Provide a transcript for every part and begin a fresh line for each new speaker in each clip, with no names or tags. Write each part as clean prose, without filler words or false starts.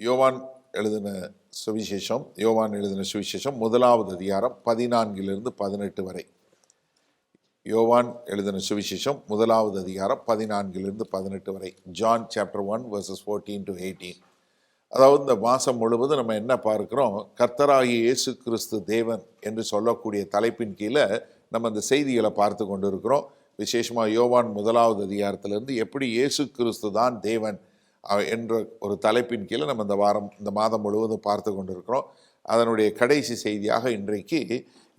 யோவான் எழுதின சுவிசேஷம் 1வது அதிகாரம் 14 18 வரை. யோவான் எழுதின சுவிசேஷம் 1வது அதிகாரம் 14 18 வரை. John chapter 1 verses 14 to 18. அதாவது இந்த மாதம் முழுவதும் நம்ம என்ன பார்க்கிறோம், கர்த்தராகிய இயேசு கிறிஸ்து தேவன் என்று சொல்லக்கூடிய தலைப்பின் கீழே நம்ம இந்த செய்திகளை பார்த்து கொண்டு இருக்கிறோம். விசேஷமாக யோவான் 1வது அதிகாரத்திலிருந்து எப்படி இயேசு கிறிஸ்து தான் தேவன் என்ற ஒரு தலைப்பின் கீழே நம்ம இந்த மாதம் முழுவதும் பார்த்து கொண்டிருக்கிறோம். அதனுடைய கடைசி செய்தியாக இன்றைக்கு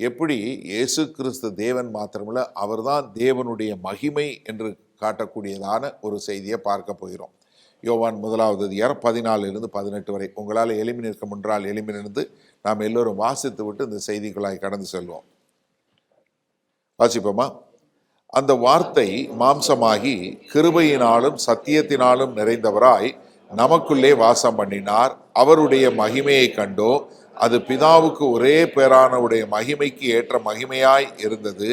எப்படி இயேசு கிறிஸ்து தேவன் மாத்திரமல்ல, அவர்தான் தேவனுடைய மகிமை என்று காட்டக்கூடியதான ஒரு செய்தியை பார்க்க போகிறோம். யோவான் 1வது அதிகாரம் 14 18 வரை. உங்களால் எளிமை நிற்க முன்றால் எளிமை நின்று நாம் எல்லோரும் வாசித்து விட்டு இந்த செய்திகளாய் கடந்து செல்வோம். வாசிப்போமா? அந்த வார்த்தை மாம்சமாகி கிருபையினாலும் சத்தியத்தினாலும் நிறைந்தவராய் நமக்குள்ளே வாசம் பண்ணினார். அவருடைய மகிமையை கண்டோம். அது பிதாவுக்கு ஒரே பேரானவுடைய மகிமைக்கு ஏற்ற மகிமையாய் இருந்தது.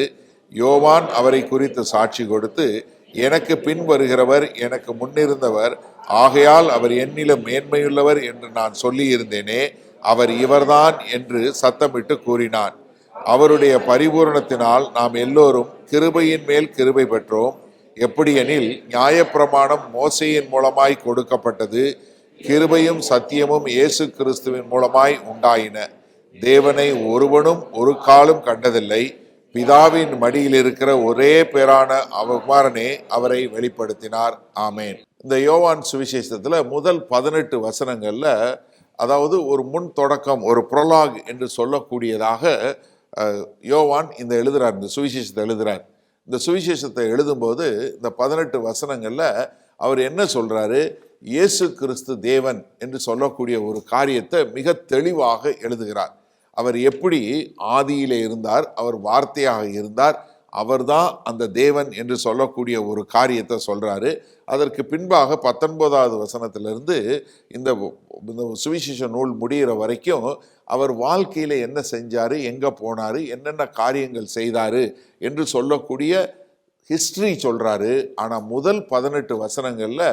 யோவான் அவரை குறித்து சாட்சி கொடுத்து, எனக்கு பின் வருகிறவர் எனக்கு முன்னிருந்தவர், ஆகையால் அவர் என்னிலும் மேன்மையுள்ளவர் என்று நான் சொல்லியிருந்தேனே, அவர் இவர்தான் என்று சத்தமிட்டு கூறினான். அவருடைய பரிபூரணத்தினால் நாம் எல்லோரும் கிருபையின் மேல் கிருபை பெற்றோம். எப்படியெனில் நியாயப்பிரமாணம் மோசேயின் மூலமாய் கொடுக்கப்பட்டது, கிருபையும் சத்தியமும் இயேசு கிறிஸ்துவின் மூலமாய் உண்டாயின. தேவனை ஒருவனும் ஒரு காலும் கண்டதில்லை. பிதாவின் மடியில் இருக்கிற ஒரே பேரான குமாரனே அவரை வெளிப்படுத்தினார். ஆமேன். இந்த யோவான் சுவிசேஷத்துல முதல் 18 வசனங்கள்ல, அதாவது ஒரு முன் தொடக்கம், ஒரு புரலாக் என்று சொல்லக்கூடியதாக யோவான் இந்த சுவிசேஷத்தை எழுதுறார். இந்த சுவிசேஷத்தை எழுதும்போது இந்த 18 வசனங்கள்ல அவர் என்ன சொல்றாரு, இயேசு கிறிஸ்து தேவன் என்று சொல்லக்கூடிய ஒரு காரியத்தை மிக தெளிவாக எழுதுகிறார். அவர் எப்படி ஆதியிலே இருந்தார், அவர் வார்த்தையாக இருந்தார், அவர்தான் அந்த தேவன் என்று சொல்லக்கூடிய ஒரு காரியத்தை சொல்றாரு. அதற்கு பின்பாக 19வது வசனத்திலிருந்து இந்த சுவிசேஷ நூல் முடிகிற வரைக்கும் அவர் வாழ்க்கையில என்ன செஞ்சாரு, எங்க போனாரு, என்னென்ன காரியங்கள் செய்தாரு என்று சொல்லக்கூடிய ஹிஸ்டரி சொல்றாரு. ஆனா முதல் 18 வசனங்கள்ல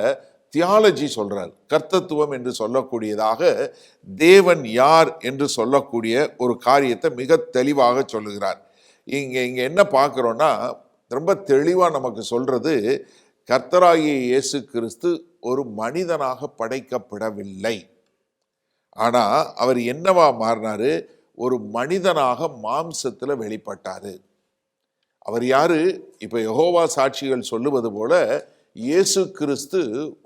தியாலஜி சொல்றார், கர்த்தத்துவம் என்று சொல்லக்கூடியதாக தேவன் யார் என்று சொல்லக்கூடிய ஒரு காரியத்தை மிக தெளிவாக சொல்லுகிறார். இங்க என்ன பார்க்கிறோம்னா, ரொம்ப தெளிவா நமக்கு சொல்றது, கர்த்தராகிய இயேசு கிறிஸ்து ஒரு மனிதனாக படைக்கப்படவில்லை. ஆனா அவர் என்னவா மாறினாரு, ஒரு மனிதனாக மாம்சத்துல வெளிப்பட்டாரு. அவர் யாரு? இப்ப யெகோவா சாட்சிகள் சொல்லுவது போல, இயேசு கிறிஸ்து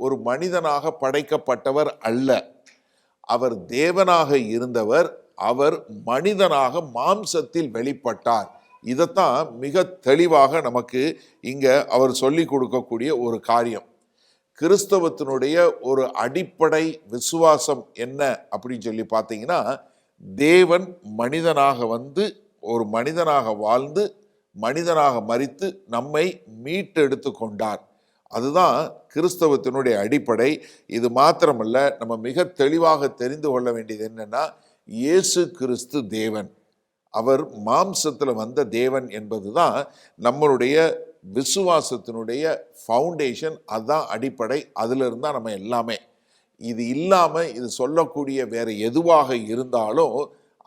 ஒரு மனிதனாக படைக்கப்பட்டவர் அல்ல. அவர் தேவனாக இருந்தவர், அவர் மனிதனாக மாம்சத்தில் வெளிப்பட்டார். இதைத்தான் மிக தெளிவாக நமக்கு இங்க அவர் சொல்லி கொடுக்கக்கூடிய ஒரு காரியம். கிறிஸ்தவத்தினுடைய ஒரு அடிப்படை விசுவாசம் என்ன அப்படின்னு சொல்லி பார்த்தீங்கன்னா, தேவன் மனிதனாக வந்து ஒரு மனிதனாக வாழ்ந்து மனிதனாக மரித்து நம்மை மீட்டெடுத்து கொண்டார். அதுதான் கிறிஸ்தவத்தினுடைய அடிப்படை. இது மாத்திரமல்ல, நம்ம மிக தெளிவாக தெரிந்து கொள்ள வேண்டியது என்னன்னா, இயேசு கிறிஸ்து தேவன், அவர் மாம்சத்துல வந்த தேவன் என்பதுதான் நம்மளுடைய விசுவாசத்தினுடைய ஃபவுண்டேஷன். அதுதான் அடிப்படை. அதுல இருந்தா நம்ம எல்லாமே. இது இல்லாம இது சொல்லக்கூடிய வேற எதுவாக இருந்தாலும்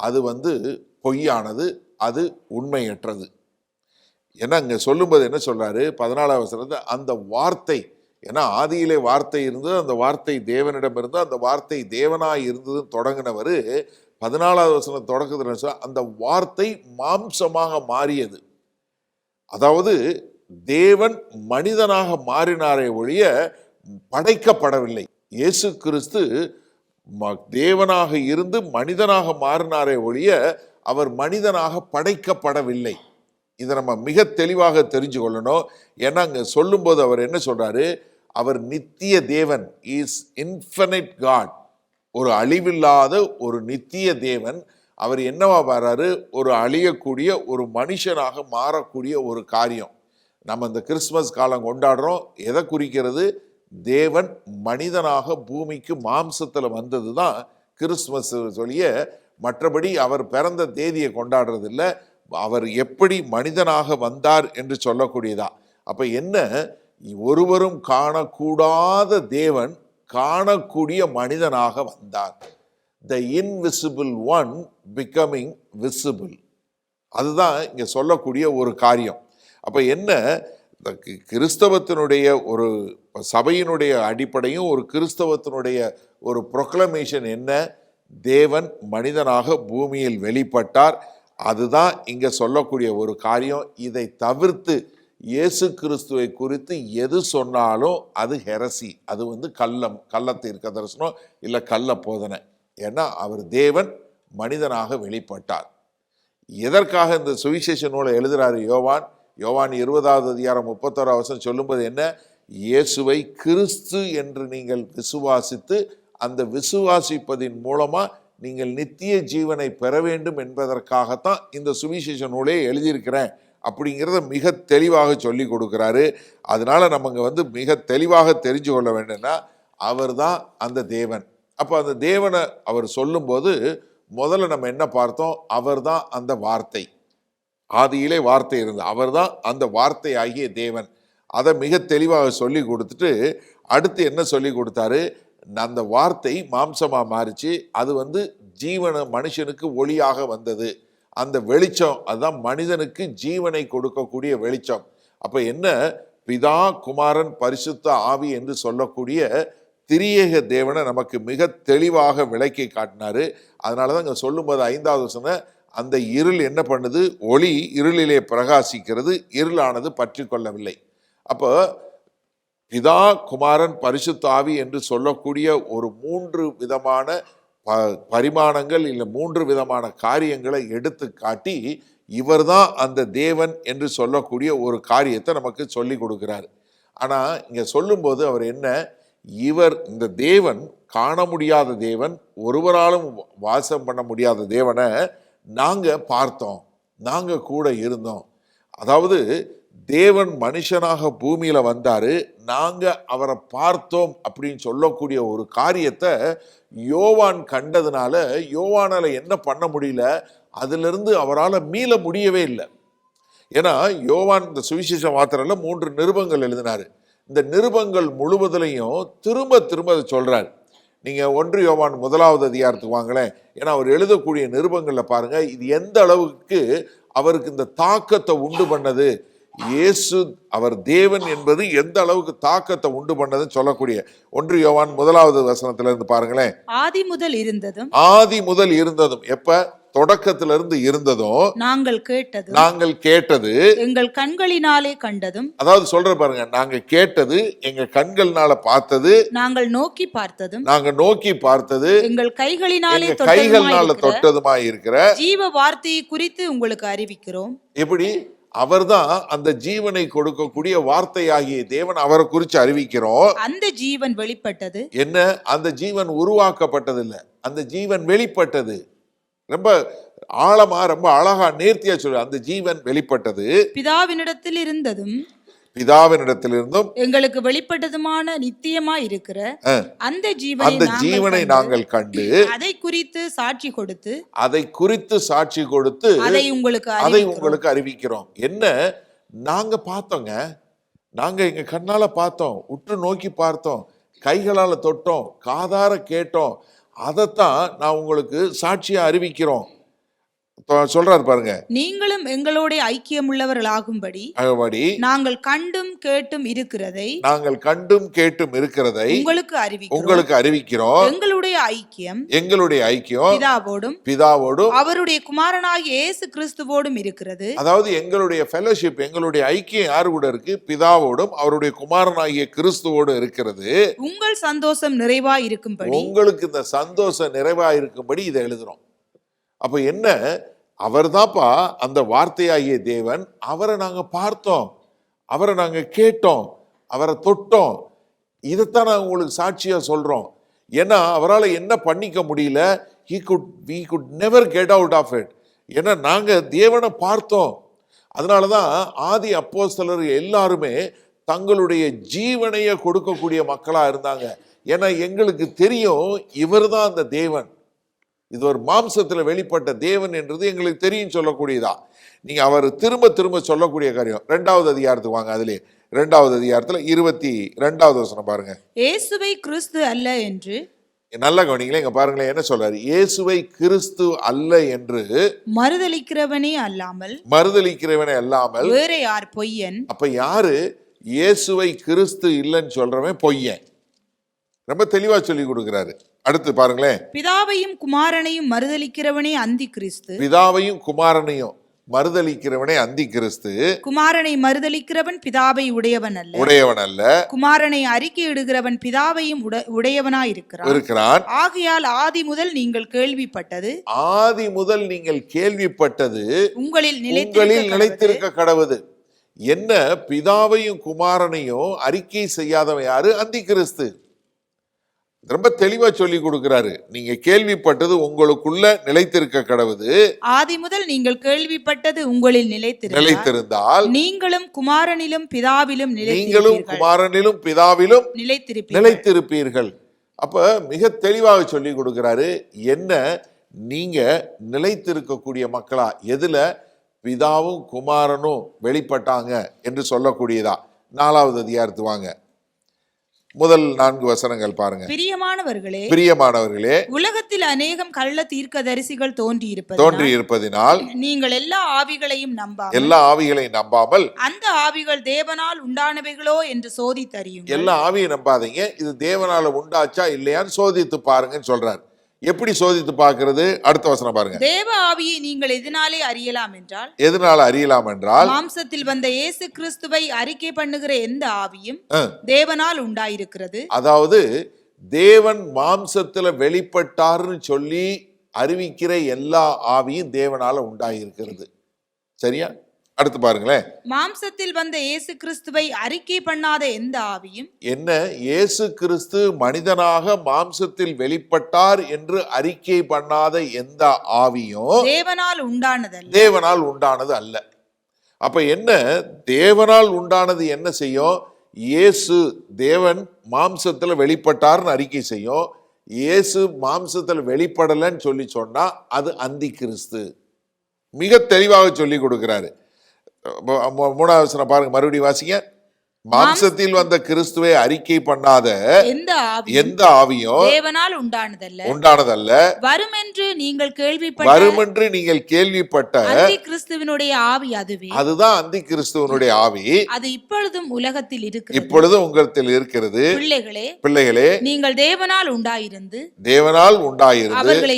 அது பொய்யானது, அது உண்மையற்றது. ஏன்னா இங்க சொல்லும்போது என்ன சொல்றாரு, 14வது வசனத்துல, அந்த வார்த்தை, ஏன்னா ஆதியிலே வார்த்தை இருந்தது, அந்த வார்த்தை தேவனிடம் இருந்தது, அந்த வார்த்தை தேவனாய் இருந்ததுன்னு தொடங்கினவர் 14வது வசனம் தொடக்கத்துல அந்த வார்த்தை மாம்சமாக மாறியது. அதாவது தேவன் மனிதனாக மாறினாரே ஒழிய படைக்கப்படவில்லை. இயேசு கிறிஸ்து தேவனாக இருந்து மனிதனாக மாறினாரே ஒழிய அவர் மனிதனாக படைக்கப்படவில்லை. இதை நம்ம மிக தெளிவாக தெரிஞ்சு கொள்ளணும். ஏன்னா அங்க சொல்லும்போது அவர் என்ன சொல்றாரு, அவர் நித்திய தேவன், இஸ் இன்ஃபினிட் காட், ஒரு அழிவில்லாத ஒரு நித்திய தேவன். அவர் என்னவா வர்றாரு, ஒரு அழியக்கூடிய ஒரு மனுஷனாக மாறக்கூடிய ஒரு காரியம். நம்ம இந்த கிறிஸ்துமஸ் காலம் கொண்டாடுறோம், எதை குறிக்கிறது? தேவன் மனிதனாக பூமிக்கு மாம்சத்துல வந்தது தான் கிறிஸ்துமஸ் சொல்லிய. மற்றபடி அவர் பிறந்த தேதியை கொண்டாடுறது இல்லை, அவர் எப்படி மனிதனாக வந்தார் என்று சொல்லக்கூடியதா. அப்ப என்ன, ஒருவரும் காணக்கூடாத தேவன் காணக்கூடிய மனிதனாக வந்தார். The invisible one becoming visible. அதுதான் இங்க சொல்லக்கூடிய ஒரு காரியம். அப்ப என்ன, கிறிஸ்தவத்தினுடைய ஒரு சபையினுடைய அடிப்படையும் ஒரு கிறிஸ்தவத்தினுடைய ஒரு ப்ரொக்ளமேஷன் என்ன, தேவன் மனிதனாக பூமியில் வெளிப்பட்டார். அதுதான் இங்க சொல்லக்கூடிய ஒரு காரியம். இதை தவிர்த்து இயேசு கிறிஸ்துவை குறித்து எது சொன்னாலும் அது ஹெரசி, அது கள்ளத்தீர்க்க தரிசனம் இல்லை கள்ள போதனை. ஏன்னா அவர் தேவன் மனிதனாக வெளிப்பட்டார். எதற்காக இந்த சுவிசேஷ நூலை எழுதுறாரு யோவான்? யோவான் 20:31 சொல்லும்போது என்ன, இயேசுவை கிறிஸ்து என்று நீங்கள் விசுவாசித்து அந்த விசுவாசிப்பதின் மூலமா நீங்கள் நித்திய ஜீவனை பெற வேண்டும் என்பதற்காகத்தான் இந்த சுவிசேஷ நூலை எழுதியிருக்கிறேன் அப்படிங்கிறத மிக தெளிவாக சொல்லி கொடுக்கிறாரு. அதனால நம்ம மிக தெளிவாக தெரிஞ்சு கொள்ள வேண்டும்னா அவர் தான் அந்த தேவன். அப்போ அந்த தேவனை அவர் சொல்லும்போது முதல்ல நம்ம என்ன பார்த்தோம், அவர் தான் அந்த வார்த்தை. ஆதியிலே வார்த்தை இருந்தது, அவர் தான் அந்த வார்த்தை ஆகிய தேவன். அதை மிக தெளிவாக சொல்லி கொடுத்துட்டு அடுத்து என்ன சொல்லி கொடுத்தாரு, அந்த வார்த்தை மாம்சமா மாறிச்சு, அது மனுஷனுக்கு ஒளியாக வந்தது. அந்த வெளிச்சம் அதுதான் மனிதனுக்கு ஜீவனை கொடுக்கக்கூடிய வெளிச்சம். அப்ப என்ன, பிதா குமாரன் பரிசுத்த ஆவி என்று சொல்லக்கூடிய திரியேக தேவனை நமக்கு மிக தெளிவாக விளக்கி காட்டினாரு. அதனாலதான் இங்க சொல்லும்போது 5வது வசனம், அந்த இருள் என்ன பண்ணுது, ஒளி இருளிலே பிரகாசிக்கிறது, இருளானது பற்றி கொள்ளவில்லை. அப்போ பிதா குமாரன் பரிசுத்த ஆவி என்று சொல்லக்கூடிய ஒரு 3 விதமான பரிமாணங்கள் இல்லை 3 விதமான காரியங்களை எடுத்து காட்டி இவர்தான் அந்த தேவன் என்று சொல்லக்கூடிய ஒரு காரியத்தை நமக்கு சொல்லி கொடுக்கிறார். ஆனா இங்க சொல்லும்போது அவர் என்ன, இவர் இந்த தேவன் காண முடியாத தேவன், ஒருவராலும் வாசம் பண்ண முடியாத தேவனை நாங்க பார்த்தோம், நாங்க கூட இருந்தோம். அதாவது தேவன் மனுஷனாக பூமியில வந்தாரு, நாங்க அவரை பார்த்தோம் அப்படின்னு சொல்லக்கூடிய ஒரு காரியத்தை யோவான் கண்டதுனால யோவானால என்ன பண்ண முடியல, அதுல இருந்து அவரால் மீள முடியவே இல்லை. ஏன்னா யோவான் இந்த சுவிசேஷ மாத்திரல 3 நிருபங்கள் எழுதினாரு. இந்த நிருபங்கள் முழுவதிலையும் திரும்ப திரும்ப அதை சொல்றாரு. நீங்க 1 யோவான் 1வது அதிகாரத்துக்கு வாங்களேன். ஏன்னா அவர் எழுதக்கூடிய நிருபங்கள்ல பாருங்க, இது எந்த அளவுக்கு அவருக்கு இந்த தாக்கத்தை உண்டு பண்ணது, இயேசு அவர் தேவன் என்பது எந்த அளவுக்கு தாக்கத்தை உண்டு பண்ணதுன்னு சொல்லக்கூடிய 1 யோவான் 1வது வசனத்துல இருந்து பாருங்களேன்.
ஆதி முதல் இருந்ததும் எப்ப,
தொடக்கத்திலிருந்து இருந்ததும் நாங்கள் கேட்டது
எங்கள் கண்களினாலே கண்டதும்,
அதாவது சொல்ற பாருங்க, நாங்க கேட்டது எங்க கண்களினால பார்த்தது,
நாங்கள் நோக்கி பார்த்தது எங்கள் கைகளினால
தொட்டதுமாய் இருக்கிற
ஜீவ வார்த்தையை குறித்து உங்களுக்கு அறிவிக்கிறோம்.
எப்படி, அவர்தான் அந்த ஜீவனை கொடுக்கக்கூடிய வார்த்தையாகிய தேவன், அவரை குறித்து அறிவிக்கிறோம்.
அந்த ஜீவன் வெளிப்பட்டது.
என்ன, அந்த ஜீவன் உருவாக்கப்பட்டது இல்ல, அந்த ஜீவன் வெளிப்பட்டது. ரொம்ப ஆழமா ரொம்ப அழகா நேர்த்தியா சொல்ற, அந்த ஜீவன் வெளிப்பட்டது
பிதாவினிடத்தில் இருந்ததும்
எங்களுக்கு
வெளிப்பட்டதுமான நித்தியமா இருக்கிற அந்த
ஜீவனை நாங்கள் கண்டு
அதை குறித்து
சாட்சி கொடுத்து
அதை
உங்களுக்கு அறிவிக்கிறோம். என்ன, நாங்க பார்த்தோங்க, நாங்க எங்க கண்ணால பார்த்தோம், உற்று நோக்கி பார்த்தோம், கைகளால தொட்டோம், காதார கேட்டோம், அதைத்தான் நான் உங்களுக்கு சாட்சியா அறிவிக்கிறோம் சொல்றாரு பாருங்க.
நீங்களும் எங்களோட ஐக்கியம் உள்ளவர்களாகும்படி நாங்கள் கண்டும் கேட்டும் இருக்கிறதை உங்களுக்கு அறிவிக்கிறோம். எங்களுடைய ஐக்கியம் பிதாவோடும் அவருடைய குமாரனாகிய இயேசு கிறிஸ்துவோடும் இருக்கிறது.
அதாவது எங்களுடைய ஃபெலோஷிப், எங்களுடைய ஐக்கியம் யாரு கூட இருக்கு, பிதாவோடும் அவருடைய குமாரனாகிய கிறிஸ்துவோடு இருக்கிறது.
உங்கள் சந்தோஷம் நிறைவாய் இருக்கும்படி,
உங்களுக்கு இந்த சந்தோஷம் நிறைவாய் இருக்கும்படி இதை எழுதுறோம். அப்ப என்ன, அவர் தான்ப்பா அந்த வார்த்தையாகிய தேவன், அவரை நாங்க பார்த்தோம், அவரை நாங்க கேட்டோம், அவரை தொட்டோம், இதைத்தான் நாங்க உங்களுக்கு சாட்சியா சொல்றோம். ஏன்னா அவரால் என்ன பண்ணிக்க முடியல, we could never get out of it. ஏன்னா நாங்க தேவனை பார்த்தோம். அதனாலதான் ஆதி அப்போஸ்தலர் எல்லாருமே தங்களுடைய ஜீவனைய கொடுக்கக்கூடிய மக்களா இருந்தாங்க. ஏன்னா எங்களுக்கு தெரியும் இவர் தான் அந்த தேவன், இது ஒரு மாம்சத்துல வெளிப்பட்ட தேவன் என்றது எங்களுக்கு தெரியும் சொல்லக்கூடியதா. நீங்க அவர் திரும்ப திரும்ப சொல்லக்கூடிய காரியம் 2வது அதிகாரத்துக்கு வாங்க. அதுல 2வது அதிகாரத்துல 22வது வசனம் பாருங்க.
இயேசுவை கிறிஸ்து அல்ல என்று,
நல்ல கவனிங்களே, இங்க பாருங்களேன் என்ன சொல்றாரு. இயேசுவை கிறிஸ்து அல்ல என்று
மறுதலிக்கிறவனே அல்லாமல்
வேற
யார் பொய்யன்?
அப்ப யாரு இயேசுவை கிறிஸ்து இல்லைன்னு சொல்றவன் பொய்யன். ரொம்ப தெளிவா சொல்லி கொடுக்கிறாரு. அடுத்து பாருங்களேன்.
பிதாவையும் குமாரனையும் மறுதலிக்கிறவனே அந்தி கிறிஸ்து.
பிதாவையும் குமாரனையும் மறுதலிக்கிறவனே அந்தி கிறிஸ்து.
குமாரனை மறுதலிக்கிறவன் பிதாவை உடையவன் அல்ல. குமாரனை அறிக்கையிடுகிறவன் பிதாவையும் உடையவனாயிருக்கிறான். ஆகையால் ஆதி முதல் நீங்கள் கேள்விப்பட்டது உங்களில்
நிலைத்திருக்க கடவுது. என்ன? பிதாவையும் குமாரனையும் அறிக்கை செய்யாதவன் யாரு? அந்தி கிறிஸ்து. ரொம்ப தெளிவா சொல்லி கொடுக்கிறாரு. நீங்க கேள்விப்பட்டது உங்களுக்குள்ள நிலைத்திருக்க கடவுது.
ஆதி முதல் நீங்கள் கேள்விப்பட்டது உங்களில் நிலைத்திருந்தால் நீங்களும் குமாரனிலும் பிதாவிலும்
நிலைத்திருப்பீர்கள். அப்ப மிக தெளிவாக சொல்லி கொடுக்கிறாரு. என்ன? நீங்க நிலைத்திருக்கக்கூடிய மக்களா? எதுல? பிதாவும் குமாரனும் வெளிப்பட்டாங்க என்று சொல்லக்கூடியதா? 4வது அதிகாரத்து வாங்க. முதல் 4 வசனங்கள் பாருங்க.
பிரியமானவர்களே, உலகத்தில் அநேகம் கள்ள தீர்க்கதரிசிகள் தோன்றியிருப்பதினால் நீங்கள் எல்லா ஆவிகளையும்
நம்பாமல்
அந்த ஆவிகள் தேவனால் உண்டானவைகளோ என்று சோதித்தறியுங்கள்.
எல்லா ஆவியை நம்பாதீங்க, இது தேவனால உண்டாச்சா இல்லையான்னு சோதித்து பாருங்கன்னு சொல்றாரு. எப்படி சோதித்து பார்க்கிறது? அடுத்த வசனம் பாருங்க.
தேவ ஆவியை நீங்கள் எதனால அறியலாம்
என்றால்
மாம்சத்தில் வந்த இயேசு கிறிஸ்துவை அறிக்கை பண்ணுகிற எந்த ஆவியும் தேவனால் உண்டாயிருக்கிறது.
அதாவது தேவன் மாம்சத்துல வெளிப்பட்டார்னு சொல்லி அறிவிக்கிற எல்லா ஆவியும் தேவனால உண்டாயிருக்கிறது. சரியா? அடுத்து பாருங்களேன்.
மாம்சத்தில் வந்த இயேசு கிறிஸ்துவை அறிக்கை பண்ணாத எந்த ஆவியும்
என்ன? இயேசு கிறிஸ்து மனிதனாக மாம்சத்தில் வெளிப்பட்டார் என்று அறிக்கை பண்ணாத எந்த ஆவியும் தேவனால் உண்டானது அல்ல. அப்ப என்ன? தேவனால் உண்டானது என்ன செய்யும்? இயேசு தேவன் மாம்சத்துல வெளிப்பட்டார்னு அறிக்கை செய்யும். இயேசு மாம்சத்துல வெளிப்படலன்னு சொல்லி சொன்னா அது அந்தி கிறிஸ்து. மிக தெளிவாக சொல்லி கொடுக்கிறாரு. 3வது வசனம் பாருங்க, மறுபடியும் வாசிங்க. மாம்சத்தில் வந்த கிறிஸ்துவை அறிக்கை பண்ணாத எந்த ஆவியும்
தேவனால்
உண்டானதல்ல.
வருமென்று நீங்கள்
கேள்விப்பட்ட
அந்தி கிறிஸ்துவினுடைய ஆவி
அதுதான் அந்தி கிறிஸ்துவனுடைய ஆவி.
அது இப்பொழுதும் உலகத்தில்
உங்களிடத்தில் இருக்கிறது.
பிள்ளைகளே, நீங்கள் தேவனால் உண்டாயிருந்து
அவர்களை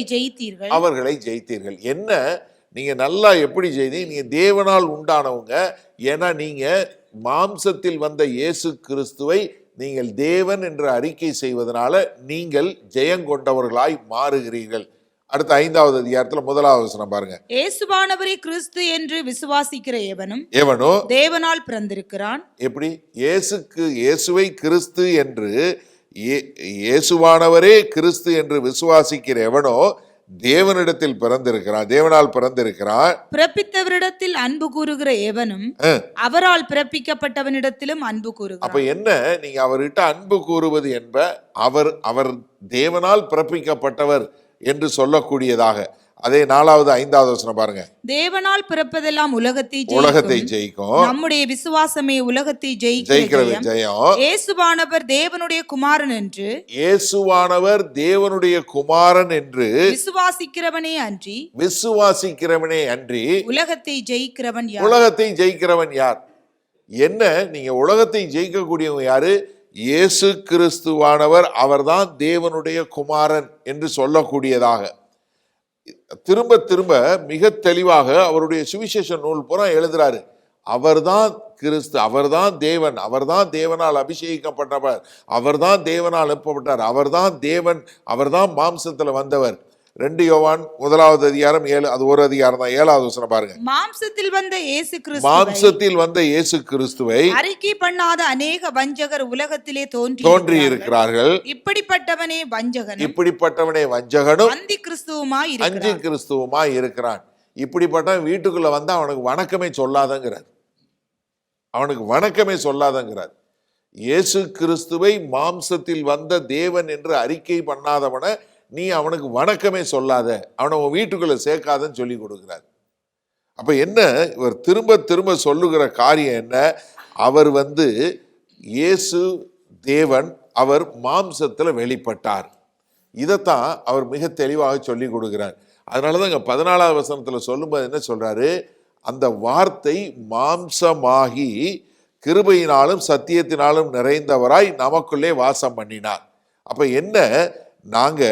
ஜெயித்தீர்கள். என்ன? நீங்க நல்லா எப்படி செய்தீங்க? நீங்க தேவனால் உண்டானவங்க. ஏன்னா நீங்க மாம்சத்தில் வந்த இயேசு கிறிஸ்துவை நீங்கள் தேவன் என்று அறிக்கை செய்வதனால நீங்கள் ஜெயங்கொண்டவர்களாய் மாறுகிறீர்கள். அடுத்த 5வது அதிகாரத்துல 1வது வசனம் பாருங்க.
இயேசுவானவரே கிறிஸ்து என்று விசுவாசிக்கிற
எவனோ
தேவனால் பிறந்திருக்கிறான்.
எப்படி? இயேசுவை கிறிஸ்து என்று இயேசுவானவரே கிறிஸ்து என்று விசுவாசிக்கிற எவனோ தேவனிடத்தில் தேவனால் பிறந்திருக்கிறான்.
பிறப்பித்தவரிடத்தில் அன்பு கூறுகிற எவனும் அவரால் பிறப்பிக்கப்பட்டவனிடத்திலும் அன்பு கூறுகிறான்.
அப்ப என்ன? நீங்க அவர்கிட்ட அன்பு கூறுவது அவர் தேவனால் பிறப்பிக்கப்பட்டவர் என்று சொல்லக்கூடியதாக. அதே 4வது 5வது வசனம் பாருங்க.
தேவனால் பிறப்பதெல்லாம் உலகத்தை
ஜெயிக்கும்.
நம்முடைய விசுவாசமே உலகத்தை ஜெயிக்கிற ஜெயம். இயேசுவானவர் தேவனுடைய குமாரன் என்று விசுவாசிக்கிறவனே அன்றி உலகத்தை ஜெயிக்கிறவன் யார்?
என்ன? நீங்க உலகத்தை ஜெயிக்கக்கூடியவங்க யாரு? இயேசு கிறிஸ்துவானவர் அவர்தான் தேவனுடைய குமாரன் என்று சொல்லக்கூடியதாக திரும்ப திரும்ப மிக தெளிவாக அவருடைய சுவிசேஷ நூல் பூரா எழுதுறாரு. அவர்தான் கிறிஸ்து, அவர்தான் தேவன், அவர்தான் தேவனால் அபிஷேகிக்கப்பட்டவர், அவர்தான் தேவனால் அனுப்பப்பட்டார், அவர்தான் தேவன், அவர்தான் மாம்சத்துல வந்தவர். 2 யோவான் 1வது அதிகாரம் 7, அது ஒரு அதிகாரம் தான். 7வது வசனம் பாருங்க.
மாம்சத்தில் வந்த இயேசு கிறிஸ்துவை அறிக்கை பண்ணாத அநேக வஞ்சகர் உலகத்திலே தோன்றி இருக்கிறார்கள். இப்படிப்பட்டவனே வஞ்சகனும் அந்தி கிறிஸ்துவுமாய் இருக்கிறான். இப்படிப்பட்டவன் வீட்டுக்குள்ள வந்தா அவனுக்கு வணக்கமே சொல்லாதங்கிறார். இயேசு கிறிஸ்துவை மாம்சத்தில் வந்த தேவன் என்று அறிக்கை பண்ணாதவன நீ அவனுக்கு வணக்கமே சொல்லாத, அவனை உன் வீட்டுக்குள்ள சேர்க்காதன்னு சொல்லி கொடுக்கிறார். அப்ப என்ன? இவர் திரும்ப திரும்ப சொல்லுகிற காரியம் என்ன? அவர் வந்து இயேசு தேவன், அவர் மாம்சத்தில் வெளிப்பட்டார். இதைத்தான் அவர் மிக தெளிவாக சொல்லி கொடுக்கிறார். அதனாலதான் இங்க 14வது வசனத்துல சொல்லும்போது என்ன சொல்றாரு, அந்த வார்த்தை மாம்சமாகி கிருபையினாலும் சத்தியத்தினாலும் நிறைந்தவராய் நமக்குள்ளே வாசம் பண்ணினார். அப்ப என்ன, நாங்க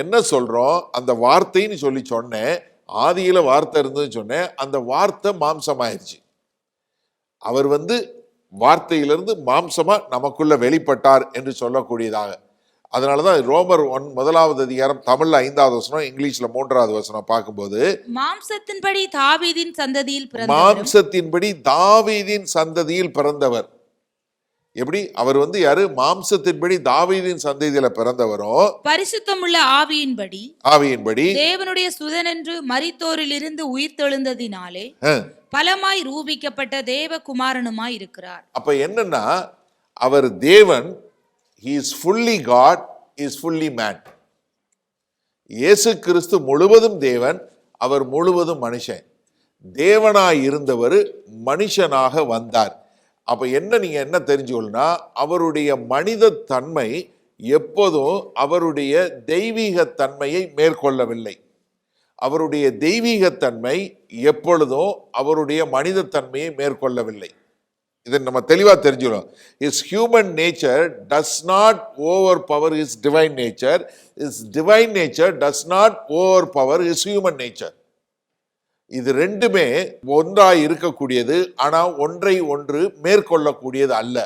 என்ன சொல்றோம், அந்த வார்த்தைன்னு சொல்லி சொன்னேன், ஆதியில வார்த்தை இருந்ததுன்னு சொன்னேன், அந்த வார்த்தை மாம்சமாயிருச்சு. அவர் வந்து வார்த்தையிலிருந்து மாம்சமா நமக்குள்ள வெளிப்பட்டார் என்று சொல்லக்கூடியதாக. அதனாலதான் ரோமர் 1 அதிகாரம் தமிழ்ல 5வது வசனம், இங்கிலீஷ்ல 3வது வசனம் பார்க்கும்போது,
மாம்சத்தின்படி தாவீதின் சந்ததியில்
மாம்சத்தின்படி தாவீதின் சந்ததியில் பிறந்தவர். எப்படி அவர் வந்து யாரு, மாம்சத்தின்படி தாவீதின் சந்ததியில பிறந்தவரோ,
பரிசுத்தமுள்ள ஆவியின்படி
தேவனுடைய
சுதன் என்று மரித்தோரில் இருந்து உயிர்த்தெழுந்ததினாலே பலமாய் ரூபிக்கப்பட்ட தேவகுமாரனுமாய் இருக்கிறார்.
அப்ப என்னன்னா, அவர் தேவன், he is fully God, he is fully man. இயேசு கிறிஸ்து முழுவதும் தேவன், அவர் முழுவதும் மனுஷன். தேவனாய் இருந்தவர் மனுஷனாக வந்தார். அப்ப என்ன, நீங்க என்ன தெரிஞ்சுக்கணும்னா, அவருடைய மனித தன்மை எப்போதும் அவருடைய தெய்வீக தன்மையை மேற்கொள்ளவில்லை. அவருடைய தெய்வீகத்தன்மை எப்பொழுதும் அவருடைய மனித தன்மையை மேற்கொள்ளவில்லை. இதை நம்ம தெளிவா தெரிஞ்சுக்கணும். His human nature does not overpower his divine nature. His divine nature does not overpower his human nature. இது ரெண்டுமே ஒன்றாய் இருக்கக்கூடியது, ஆனா ஒன்றை ஒன்று மேற்கொள்ளக்கூடியது அல்ல.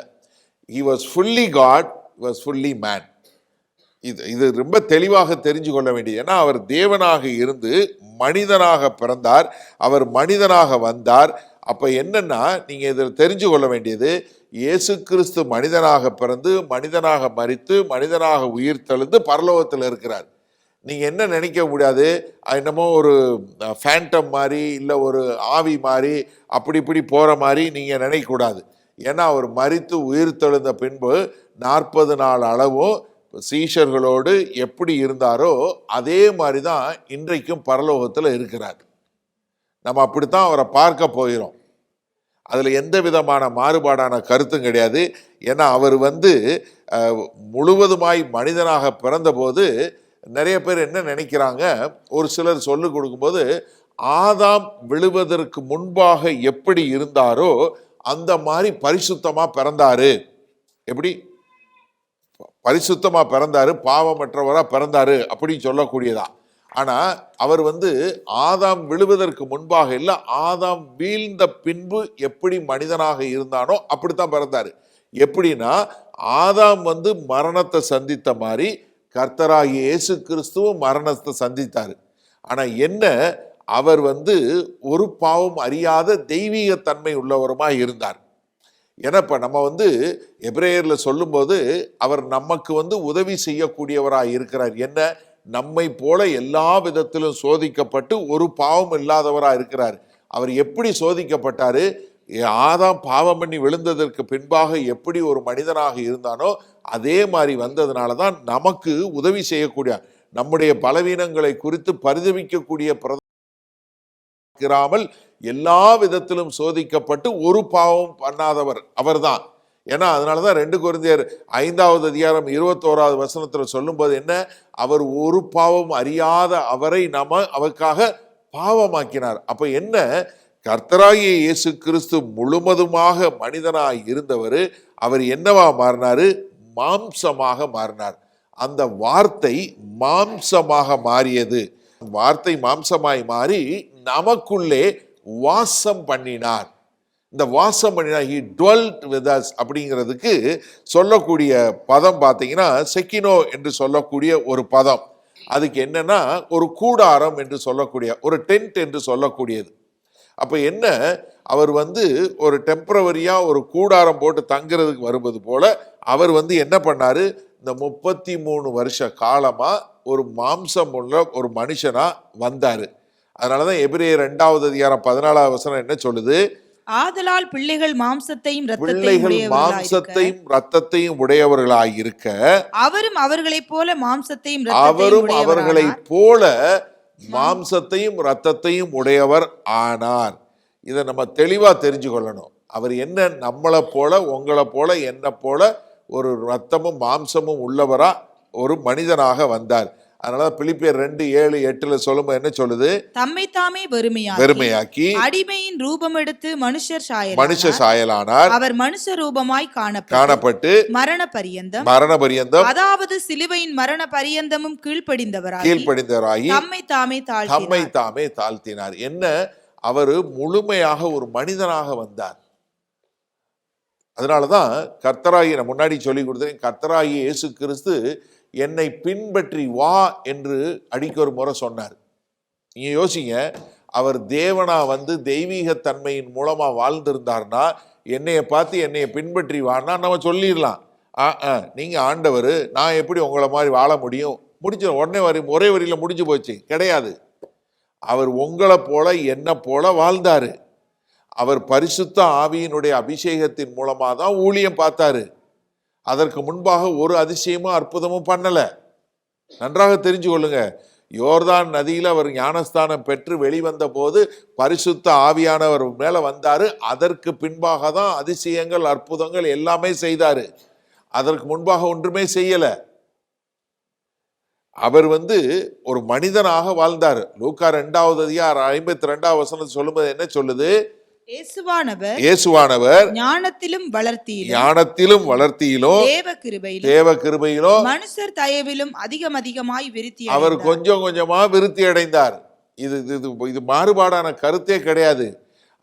He was fully God, he was fully man. இது ரொம்ப தெளிவாக தெரிஞ்சு கொள்ள வேண்டியது. ஏன்னா அவர் தேவனாக இருந்து மனிதனாக பிறந்தார், அவர் மனிதனாக வந்தார். அப்ப என்னன்னா, நீங்க இதில் தெரிஞ்சு கொள்ள வேண்டியது, இயேசு கிறிஸ்து மனிதனாக பிறந்து மனிதனாக மரித்து மனிதனாக உயிர்த்தெழுந்து பரலோகத்தில் இருக்கிறார். நீங்க என்ன நினைக்க முடியாது, என்னமோ ஒரு ஃபேண்டம் மாதிரி இல்லை ஒரு ஆவி மாதிரி அப்படி இப்படி போற மாதிரி நீங்க நினைக்க கூடாது. ஏன்னா அவர் மரித்து உயிர்த்தெழுந்த பின்பு 40 நாள் அளவும் சீஷர்களோடு எப்படி இருந்தாரோ அதே மாதிரி தான் இன்றைக்கும் பரலோகத்தில் இருக்கிறார். நம்ம அப்படித்தான் அவரை பார்க்க போகிறோம். அதில் எந்த விதமான மாறுபாடான கருத்தும் கிடையாது. ஏன்னா அவர் வந்து முழுவதுமாய் மனிதனாக பிறந்தபோது நிறைய பேர் என்ன நினைக்கிறாங்க, ஒரு சிலர் சொல்லி கொடுக்கும்போது, ஆதாம் விழுவதற்கு முன்பாக எப்படி இருந்தாரோ அந்த மாதிரி பரிசுத்தமா பிறந்தாரு. எப்படி பரிசுத்தமா பிறந்தாரு, பாவமற்றவரா பிறந்தாரு அப்படின்னு சொல்லக்கூடியதா. ஆனா அவர் வந்து ஆதாம் விழுவதற்கு முன்பாக இல்லை, ஆதாம் வீழ்ந்த பின்பு எப்படி மனிதனாக இருந்தானோ அப்படித்தான் பிறந்தாரு. எப்படின்னா, ஆதாம் வந்து மரணத்தை சந்தித்த மாதிரி கர்த்தராகிய இயேசு கிறிஸ்துவும் மரணத்தை சந்தித்தாரு. ஆனா என்ன, அவர் வந்து ஒரு பாவம் அறியாத தெய்வீக தன்மை உள்ளவருமாய் இருந்தார். ஏன்னா இப்ப நம்ம வந்து எபிரேயர்ல சொல்லும்போது, அவர் நமக்கு வந்து உதவி செய்யக்கூடியவராய் இருக்கிறார். என்ன, நம்மை போல எல்லா விதத்திலும் சோதிக்கப்பட்டு ஒரு பாவம் இல்லாதவராக இருக்கிறார். அவர் எப்படி சோதிக்கப்பட்டாரு, ஆதாம் பாவம் பண்ணி விழுந்ததற்கு பின்பாக எப்படி ஒரு மனிதனாக இருந்தானோ அதே மாதிரி வந்ததுனால தான் நமக்கு உதவி செய்யக்கூடிய, நம்முடைய பலவீனங்களை குறித்து பரிதவிக்கக்கூடிய பிரதமராமல் எல்லா விதத்திலும் சோதிக்கப்பட்டு ஒரு பாவம் பண்ணாதவர் அவர்தான். ஏன்னா அதனாலதான் 2 கொரிந்தியர் 5வது அதிகாரம் 21வது வசனத்துல சொல்லும்போது என்ன, அவர் ஒரு பாவம் அறியாத அவரை நாம அவருக்காக பாவமாக்கினார். அப்ப என்ன, கர்த்தராகிய இயேசு கிறிஸ்து முழுவதுமாக மனிதனாய் இருந்தவர், அவர் என்னவா மாறினாரு, மாம்சமாக மாறினார். அந்த வார்த்தை மாம்சமாக மாறியது. வார்த்தை மாம்சமாய் மாறி நமக்குள்ளே வாசம் பண்ணினார். இந்த வாசம் பண்ணினார், he dwelt with us அப்படிங்கிறதுக்கு சொல்லக்கூடிய பதம் பார்த்தீங்கன்னா செக்கினோ என்று சொல்லக்கூடிய ஒரு பதம். அதுக்கு என்னன்னா, ஒரு கூடாரம் என்று சொல்லக்கூடிய, ஒரு டென்ட் என்று சொல்லக்கூடியது. அப்ப என்ன, அவர் வந்து ஒரு டெம்பரவரியா ஒரு கூடாரம் போட்டு தங்குறதுக்கு வருவது போல அவர் வந்து என்ன பண்ணாரு, இந்த 33 வருஷ காலமா ஒரு மாம்சம் உள்ள ஒரு மனுஷனா வந்தாரு. அதனாலதான் எபிரேயர் 2வது அதிகாரம் 14வது வசனம் என்ன சொல்லுது,
ஆதலால் பிள்ளைகள் மாம்சத்தையும்
இரத்தத்தையும் உடையவர்களாயிருக்க
அவரும் அவர்களைப் போல மாம்சத்தையும்
மாம்சத்தையும் இரத்தத்தையும் உடையவர் ஆனார். இதை நம்ம தெளிவா தெரிஞ்சு கொள்ளணும். அவர் என்ன நம்மளை போல உங்களை போல என்ன போல ஒரு ரத்தமும் மாம்சமும் உள்ளவரா ஒரு மனிதனாக வந்தார். அதனால பிலிப்பியர் 2:7-8 சொல்லும்போது என்ன சொல்லுது?
தம்மை தாமே
வெறுமையாக்கி
அடிமையின் ரூபம் எடுத்து மனுஷ
சாயலானார்.
அவர் மனுஷ ரூபமாய்
காணப்பட்டு
மரண பரியந்தம் அதாவது சிலுவையின் மரண பரியந்தமும் கீழ்ப்படிந்தவராகி தம்மை தாமே
தாழ்த்தினார். என்ன, அவர் முழுமையாக ஒரு மனிதனாக வந்தார். அதனாலதான் கர்த்தராகிய, நான் முன்னாடி சொல்லி கொடுத்தேன், கர்த்தராகிய இயேசு கிறிஸ்து என்னை பின்பற்றி வா என்று அடிக்க ஒரு முறை சொன்னார். நீங்க யோசிங்க, அவர் தேவனா வந்து தெய்வீக தன்மையின் மூலமா வாழ்ந்திருந்தார்னா என்னைய பார்த்து என்னைய பின்பற்றி வான்னா நம்ம சொல்லிடலாம், நீங்க ஆண்டவர், நான் எப்படி உங்களை மாதிரி வாழ முடியும், முடிஞ்ச உடனே ஒரே வரியில முடிஞ்சு போச்சு. கிடையாது. அவர் உங்களை போல என்ன போல வாழ்ந்தாரு. அவர் பரிசுத்த ஆவியினுடைய அபிஷேகத்தின் மூலமா தான் ஊழியம் பார்த்தாரு. அதற்கு முன்பாக ஒரு அதிசயமும் அற்புதமும் பண்ணல. நன்றாக தெரிஞ்சு கொள்ளுங்க, யோர்தான் நதியில் அவர் ஞானஸ்தானம் பெற்று வெளிவந்த போது பரிசுத்த ஆவியானவர் மேல வந்தாரு. அதற்கு பின்பாக தான் அதிசயங்கள் அற்புதங்கள் எல்லாமே செய்தாரு. அதற்கு முன்பாக ஒன்றுமே செய்யல. அவர் ஒரு மனிதனாக வாழ்ந்தார். லூக்கா 2:52 சொல்லும்போது என்ன சொல்லுது? இயேசுவானவர் ஞானத்திலும் வளர்த்தியிலும் தேவ கிருபையிலும்
மனுஷர் தயவிலும் அதிகமாய் விருத்தி,
அவர் கொஞ்சம் கொஞ்சமா விருத்தி அடைந்தார். இது மாறுபாடான கருத்தே கிடையாது.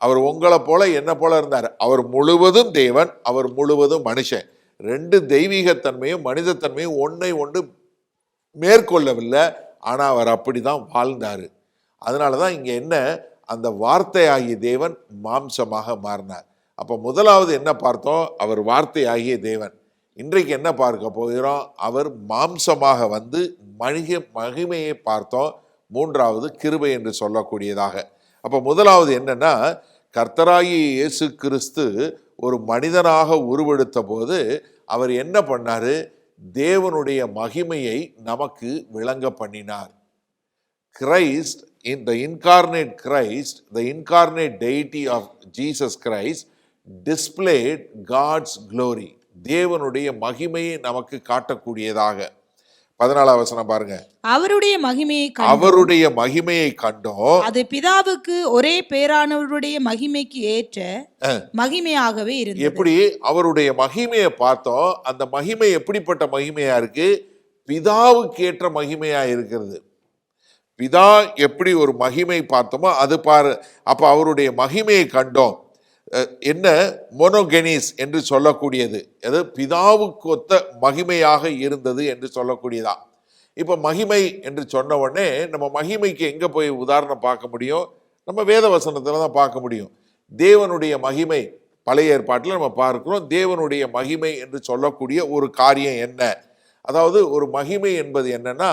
அவர் உங்களை போல என்ன போல இருந்தார். அவர் முழுவதும் தேவன், அவர் முழுவதும் மனுஷன். ரெண்டு தெய்வீகத்தன்மையும் மனிதத்தன்மையும் ஒன்றை ஒன்று மேற்கொள்ளவில்லை. ஆனா அவர் அப்படிதான் வாழ்ந்தாரு. அதனாலதான் இங்க என்ன, அந்த வார்த்தையாகிய தேவன் மாம்சமாக மாறினார். அப்ப முதலாவது என்ன பார்த்தோம்? அவர் வார்த்தையாகிய தேவன். இன்றைக்கு என்ன பார்க்க போகிறோம்? அவர் மாம்சமாக வந்து மகிமையை பார்த்தோம். மூன்றாவது கிருபை என்று சொல்லக்கூடியதாக. அப்ப முதலாவது என்னன்னா, கர்த்தராகிய இயேசு கிறிஸ்து ஒரு மனிதனாக உருவெடுத்த போது அவர் என்ன பண்ணாரு? தேவனுடைய மகிமையை நமக்கு விளங்க பண்ணினார். Christ, in the incarnate Christ, the incarnate deity of Jesus Christ displayed God's glory. தேவனுடைய மகிமையை நமக்கு காட்டக்கூடியதாக. 14 பாருங்க. அவருடைய மகிமையை கண்டோம்.
அது பிதாவுக்கு ஒரே பேரானவருடைய மகிமைக்கு ஏற்ற மகிமையாகவே இருந்தது.
எப்படி அவருடைய மகிமையை பார்த்தோம்? அந்த மகிமை எப்படிப்பட்ட மகிமையா இருக்கு? பிதாவுக்கு ஏற்ற மகிமையா இருக்கிறது. பிதா எப்படி ஒரு மகிமை பார்த்தோமோ அது பாரு. அப்ப அவருடைய மகிமையை கண்டோம். என்ன, மோனோகெனிஸ் என்று சொல்லக்கூடியது, அது பிதாவுக்கு ஒத்த மகிமையாக இருந்தது என்று சொல்லக்கூடியதா. இப்ப மகிமை என்று சொன்ன உடனே நம்ம மகிமைக்கு எங்க போய் உதாரணம் பார்க்க முடியும்? நம்ம வேத வசனத்துல தான் பார்க்க முடியும். தேவனுடைய மகிமை பழைய ஏற்பாட்டில் நம்ம பார்க்கிறோம். தேவனுடைய மகிமை என்று சொல்லக்கூடிய ஒரு காரியம் என்ன? அதாவது ஒரு மகிமை என்பது என்னன்னா,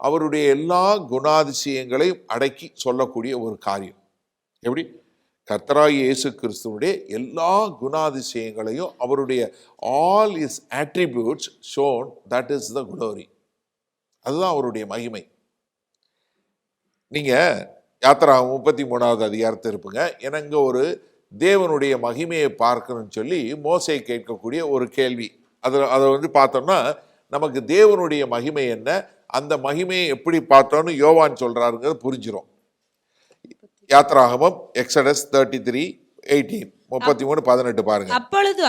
அவருடைய எல்லா குணாதிசயங்களையும் அடக்கி சொல்லக்கூடிய ஒரு காரியம். எப்படி? கர்த்தராகிய இயேசு கிறிஸ்துவுடைய எல்லா குணாதிசயங்களையும், அவருடைய all is attributes shown, that is the glory. அதுதான் அவருடைய மகிமை. நீங்க யாத்திராகமம் 33வது அதிகாரத்தை இருப்புங்க. எனக்கு ஒரு தேவனுடைய மகிமையை பார்க்கணும்னு சொல்லி மோசே கேட்கக்கூடிய ஒரு கேள்வி. அதை பார்த்தோம்னா நமக்கு தேவனுடைய மகிமை என்ன, அந்த மகிமையை எப்படி பார்த்தோன்னு யோவான் சொல்றாருங்கிறது புரிஞ்சிடும். யாத்திராகமம் எக்ஸடஸ் 33:18 33:18 பாருங்க.
அப்பொழுது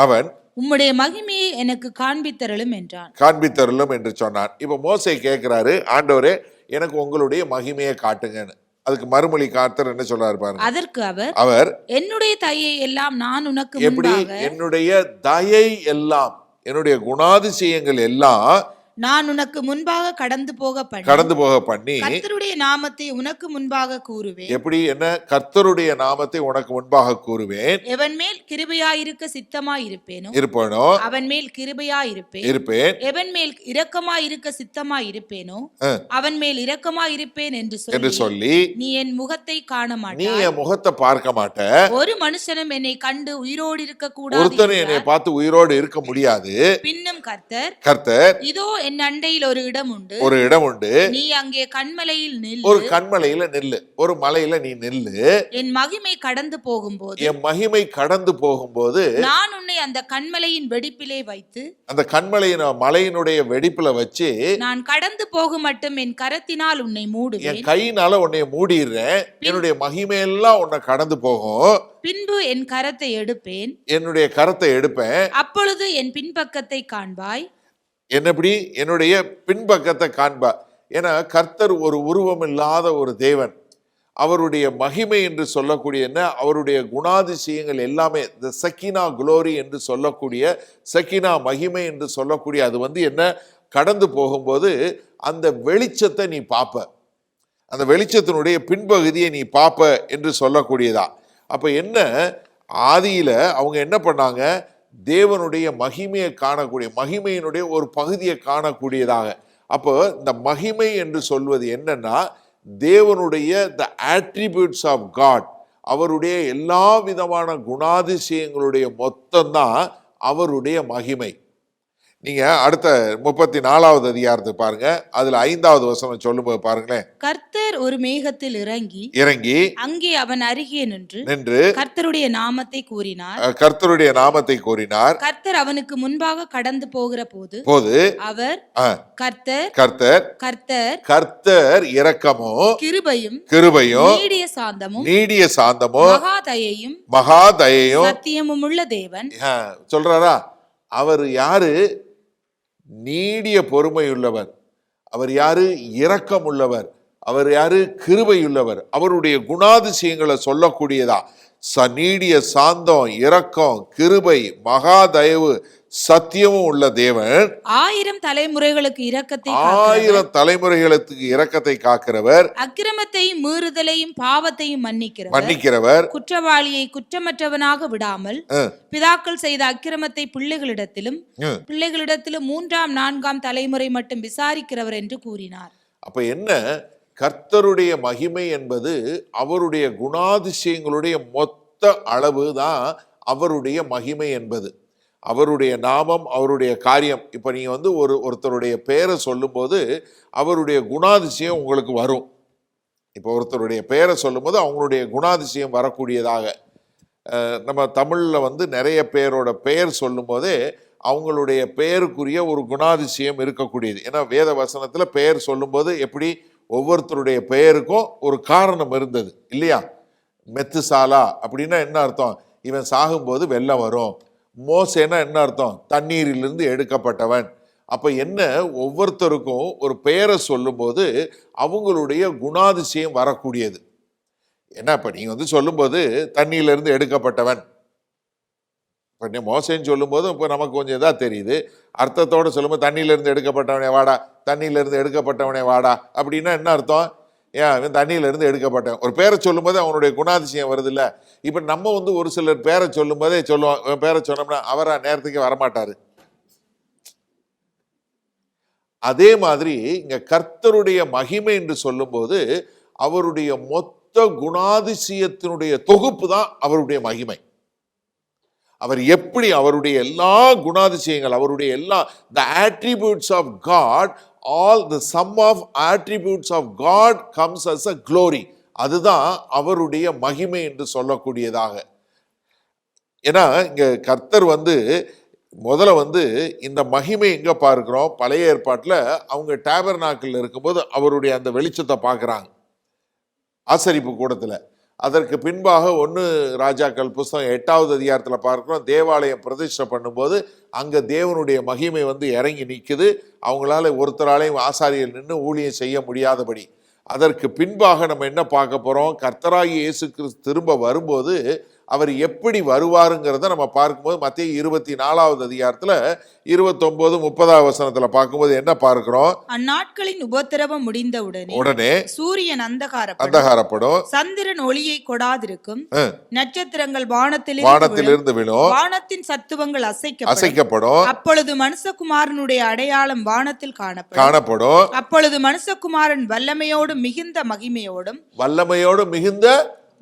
அவன் உம்முடைய மகிமையை எனக்கு காண்பித்தருளும் என்று
சொன்னான். இப்ப மோசே கேட்கிறாரு, ஆண்டவரே எனக்கு உங்களுடைய மகிமையை காட்டுங்கன்னு. அதுக்கு மறுமொழி கர்த்தர் என்ன சொல்றாரு பாருங்க.
அதற்கு அவர் என்னுடைய தயை எல்லாம் நான் உனக்கு
எப்படி, என்னுடைய தயை எல்லாம், என்னுடைய குணாதிசயங்கள் எல்லாம்
நான் உனக்கு முன்பாக கடந்து போக பண்ணி கர்த்தருடைய நாமத்தை உனக்கு முன்பாக கூறுவேன்.
எப்படி? என்ன? கர்த்தருடைய நாமத்தை உனக்கு முன்பாக கூறுவேன்.
எவன் மேல் கிருபையாயிருக்க சித்தமாயிருப்பேனோ அவன் மேல் கிருபையாயிருப்பேன். எவன் மேல் இரக்கமாயிருக்க சித்தமாயிருப்பேனோ அவன் மேல் இரக்கமாயிருப்பேன் என்று சொல்லி நீ என் முகத்தை காண மாட்டாய்.
நீ என் முகத்தை பார்க்க மாட்ட.
ஒரு மனுஷனும் என்னை கண்டு உயிரோடு இருக்க கூடாது.
ஒருத்தனும் என்னை பார்த்து உயிரோடு இருக்க முடியாது.
பின்னும் கர்த்தர்
இதோ
என் அண்டையில் ஒரு இடம் உண்டு,
ஒரு இடம் உண்டு,
நீ அங்கே கண்மலையில் நில்,
ஒரு கண்மலையில நில்லு, ஒரு மலையில நீ நில்லு,
என் மகிமை கடந்து போகும்போது,
என் மகிமை கடந்து போகும்போது
நான் உன்னை அந்த கண்மலையின் வெடிப்பிலே வைத்து,
அந்த கண்மலையின் மலையினுடைய வெடிப்புல வச்சு
நான் கடந்து போக மட்டும் என் கரத்தினால் உன்னை மூடுவேன்,
என் கையினால உன்னை மூடிடுறேன், என்னுடைய மகிமையெல்லாம் உன்னை கடந்து போகும்,
பின்பு என் கரத்தை எடுப்பேன்,
என்னுடைய கரத்தை எடுப்பேன்,
அப்பொழுது என் பின்பக்கத்தை காண்பாய்,
என்னபடி என்னுடைய பின்பக்கத்தை காண்பா. ஏன்னா கர்த்தர் ஒரு உருவம் இல்லாத ஒரு தேவன். அவருடைய மகிமை என்று சொல்லக்கூடிய என்ன, அவருடைய குணாதிசயங்கள் எல்லாமே இந்த சக்கினா குளோரி என்று சொல்லக்கூடிய சக்கினா மகிமை என்று சொல்லக்கூடிய அது என்ன கடந்து போகும்போது அந்த வெளிச்சத்தை நீ பார்ப்ப, அந்த வெளிச்சத்தினுடைய பின்பகுதியை நீ பார்ப்ப என்று சொல்லக்கூடியதா. அப்ப என்ன, ஆதியில அவங்க என்ன பண்ணாங்க, தேவனுடைய மகிமையை காணக்கூடிய, மகிமையினுடைய ஒரு பகுதியை காணக்கூடியதாக. அப்போ இந்த மகிமை என்று சொல்வது என்னன்னா, தேவனுடைய த ஆட்ரிபியூட்ஸ் ஆஃப் காட், அவருடைய எல்லா விதமான குணாதிசயங்களுடைய மொத்தம் தான் அவருடைய மகிமை. நீங்க அடுத்த 34வது அதிகாரத்தை பாருங்க, அதுல 5வது வசனம் சொல்லும்போது பாருங்களேன்.
கர்த்தர் ஒரு மேகத்தில் இறங்கி அங்கே அவன் அருகே நின்று கர்த்தருடைய நாமத்தை கூறினார்,
கர்த்தருடைய நாமத்தை கூறினார்.
கர்த்தர் அவனுக்கு முன்பாக கடந்து போகிற போது அவர் கர்த்தர்
கர்த்தர்
கர்த்தர்
கர்த்தர் இரக்கமும்
கிருபையும்
நீடிய சாந்தமும் மகாதயையும்
சத்தியமும் உள்ள தேவன்
சொல்றாரா. அவர் யாரு? நீடிய பொறுமையுள்ளவர். அவர் யாரு? இரக்கம் உள்ளவர். அவர் யாரு? கிருபையுள்ளவர். அவருடைய குணாதிசயங்களை சொல்லக்கூடியதா. நீடிய சாந்தம், இரக்கம், கிருபை, மகாதயவு, சத்தியமும் உள்ள தேவன்.
1000 தலைமுறைகளுக்கு
இரக்கத்தை காக்கிறவர்.
அக்கிரமத்தையும் மீறுதலையும் பாவத்தையும் மன்னிக்கிறவர். குற்றவாளியை குற்றமற்றவனாக விடாமல் பிதாக்கள் செய்த அக்கிரமத்தை பிள்ளைகளிடத்திலும் 3ஆம் 4ஆம் தலைமுறை மட்டும் விசாரிக்கிறவர் என்று கூறினார்.
அப்ப என்ன, கர்த்தருடைய மகிமை என்பது அவருடைய குணாதிசயங்களுடைய மொத்த அளவு தான் அவருடைய மகிமை என்பது. அவருடைய நாமம், அவருடைய காரியம். இப்போ நீங்கள் ஒருத்தருடைய பெயரை சொல்லும்போது அவருடைய குணாதிசயம் உங்களுக்கு வரும். இப்போ ஒருத்தருடைய பெயரை சொல்லும்போது அவங்களுடைய குணாதிசயம் வரக்கூடியதாக. நம்ம தமிழில் நிறைய பேரோட பெயர் சொல்லும் போதே அவங்களுடைய பெயருக்குரிய ஒரு குணாதிசயம் இருக்கக்கூடியது. ஏன்னா வேத வசனத்தில் பெயர் சொல்லும்போது எப்படி ஒவ்வொருத்தருடைய பெயருக்கும் ஒரு காரணம் இருந்தது இல்லையா. மெத்துசாலா அப்படின்னா என்ன அர்த்தம்? இவன் சாகும்போது வெள்ளம் வரும். மோசேனா என்ன அர்த்தம்? தண்ணீரிலிருந்து எடுக்கப்பட்டவன். அப்ப என்ன, ஒவ்வொருத்தருக்கும் ஒரு பெயரை சொல்லும்போது அவங்களுடைய குணாதிசயம் வரக்கூடியது. என்ன, இப்ப நீங்க சொல்லும்போது தண்ணியிலிருந்து எடுக்கப்பட்டவன், இப்போ மோசேன்னு சொல்லும்போது இப்போ நமக்கு கொஞ்சம் இதாக தெரியுது. அர்த்தத்தோடு சொல்லும்போது தண்ணியிலிருந்து எடுக்கப்பட்டவனே வாடா, தண்ணியிலிருந்து எடுக்கப்பட்டவனே வாடா அப்படின்னா என்ன அர்த்தம்? ஏன் தண்ணியிலிருந்து எடுக்கப்பட்டவன். ஒரு பேரை சொல்லும்போது அவனுடைய குணாதிசயம் வருது இல்லை. இப்போ நம்ம ஒரு சிலர் பேரை சொல்லும் போதே சொல்லுவோம், பேரை சொன்னோம்னா அவரா நேரத்துக்கு வரமாட்டாரு. அதே மாதிரி இங்க கர்த்தருடைய மகிமை என்று சொல்லும்போது அவருடைய மொத்த குணாதிசயத்தினுடைய தொகுப்பு தான் அவருடைய மகிமை. அவர் எப்படி அவருடைய எல்லா குணாதிசயங்கள், அவருடைய எல்லா the attributes of God, all the sum of attributes of God comes as a glory. அதுதான் அவருடைய மகிமை என்று சொல்லக்கூடியதாக. ஏன்னா இங்க கர்த்தர் முதல்ல இந்த மகிமை எங்க பார்க்கிறோம்? பழைய ஏற்பாட்டில் அவங்க டேபர்நாக்கில் இருக்கும்போது அவருடைய அந்த வெளிச்சத்தை பார்க்குறாங்க ஆசரிப்பு கூடத்தில். அதற்கு பின்பாக 1 ராஜாக்கள் புஸ்தகம் 8வது அதிகாரத்தில் பார்க்கிறோம், தேவாலயம் பிரதிஷ்டை பண்ணும்போது அங்கே தேவனுடைய மகிமை இறங்கி நிற்குது. அவங்களால ஒருத்தராலையும் ஆசாரியர் நின்று ஊழியம் செய்ய முடியாதபடி. அதற்கு பின்பாக நம்ம என்ன பார்க்க போகிறோம்? கர்த்தராகிய இயேசு கிறிஸ்து திரும்ப வரும்போது அவர் எப்படி வருவாருங்கிறத நம்ம பார்க்கும்போது மத்தேயு 24வது அதிகாரத்தில் 29, 30வது வசனத்துல பார்க்கும்போது என்ன பார்க்கிறோம்?
அந்நாட்களின் உபத்திரவம் முடிந்தவுடனே
சூரியன் அந்தகாரப்படும்,
சந்திரன் ஒளியை கொடாதிருக்கும், நட்சத்திரங்கள்
வானத்திலிருந்து விழும்,
வானத்தின் சத்துவங்கள்
அசைக்கப்படும்.
அப்பொழுது மனுஷகுமாரனுடைய அடையாளம் வானத்தில்
காணப்படும்.
அப்பொழுது மனுஷகுமாரன் வல்லமையோடும் மிகுந்த மகிமையோடும்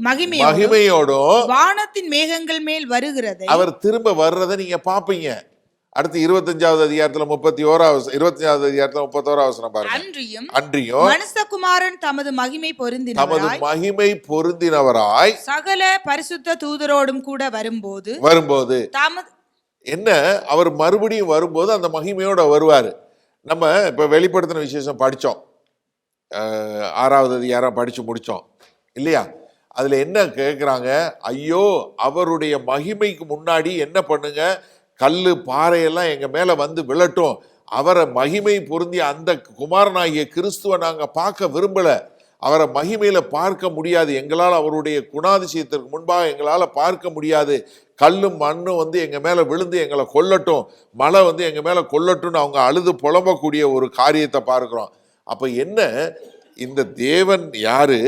மகிமையோடும்
வானத்தின் மேகங்கள் மேல் வருகிறதை
அவர் திரும்ப வர்றதை நீங்க பாப்பீங்க. அடுத்து 25வது அதிகாரத்துல 25வது அதிகாரத்துல 31வது வசனம் பாருங்க. அன்றியும்
மனுஷகுமாரன் தமது மகிமை
பொருந்தினவராய்
சகல பரிசுத்த தூதரோடும் கூட வரும்போது
என்ன, அவர் மறுபடியும் வரும்போது அந்த மகிமையோட வருவாரு. நம்ம இப்ப வெளிப்படுத்தின விசேஷம் படிச்சோம், 6வது அதிகாரம் படிச்சு முடிச்சோம் இல்லையா? அதுல என்ன கேட்குறாங்க, ஐயோ அவருடைய மகிமைக்கு முன்னாடி என்ன பண்ணுங்க, கல்லு பாறையெல்லாம் எங்க மேல வந்து விழட்டும், அவரை மகிமை பொருந்திய அந்த குமாரனாகிய கிறிஸ்துவை நாங்க பார்க்க விரும்பல, அவரை மகிமையில பார்க்க முடியாது, எங்களால் அவருடைய குணாதிசயத்திற்கு முன்பாக எங்களால் பார்க்க முடியாது, கல்லும் மண்ணும் வந்து எங்க மேல விழுந்து எங்களை கொல்லட்டும், மழை வந்து எங்க மேல கொல்லட்டும்னு அவங்க அழுது புலம்பக்கூடிய ஒரு காரியத்தை பார்க்கிறோம். அப்ப என்ன, இந்த தேவன் யாரு?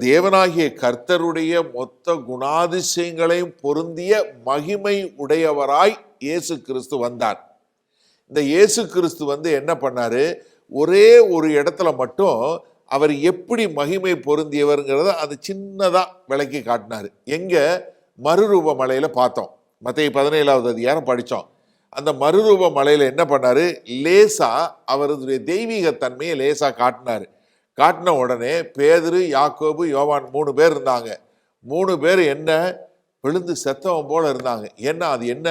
தேவனாகிய கர்த்தருடைய மொத்த குணாதிசயங்களையும் பொருந்திய மகிமை உடையவராய் இயேசு கிறிஸ்து வந்தார். இந்த இயேசு கிறிஸ்து வந்து என்ன பண்ணாரு, ஒரே ஒரு இடத்துல மட்டும் அவர் எப்படி மகிமை பொருந்தியவர்ங்கிறத அது சின்னதா விளக்கி காட்டினாரு. எங்க? மறுரூப மலையில பார்த்தோம், மத்தேயு 17வது அதிகாரம் படித்தோம். அந்த மறுரூப மலையில என்ன பண்ணாரு, லேசா அவருடைய தெய்வீக தன்மையை லேசா காட்டினாரு. காட்டின உடனே பேதுரு, யாக்கோபு, யோவான் 3 பேர் இருந்தாங்க. 3 பேர் என்ன, விழுந்து செத்தவன் போல இருந்தாங்க. ஏன்னா அது என்ன,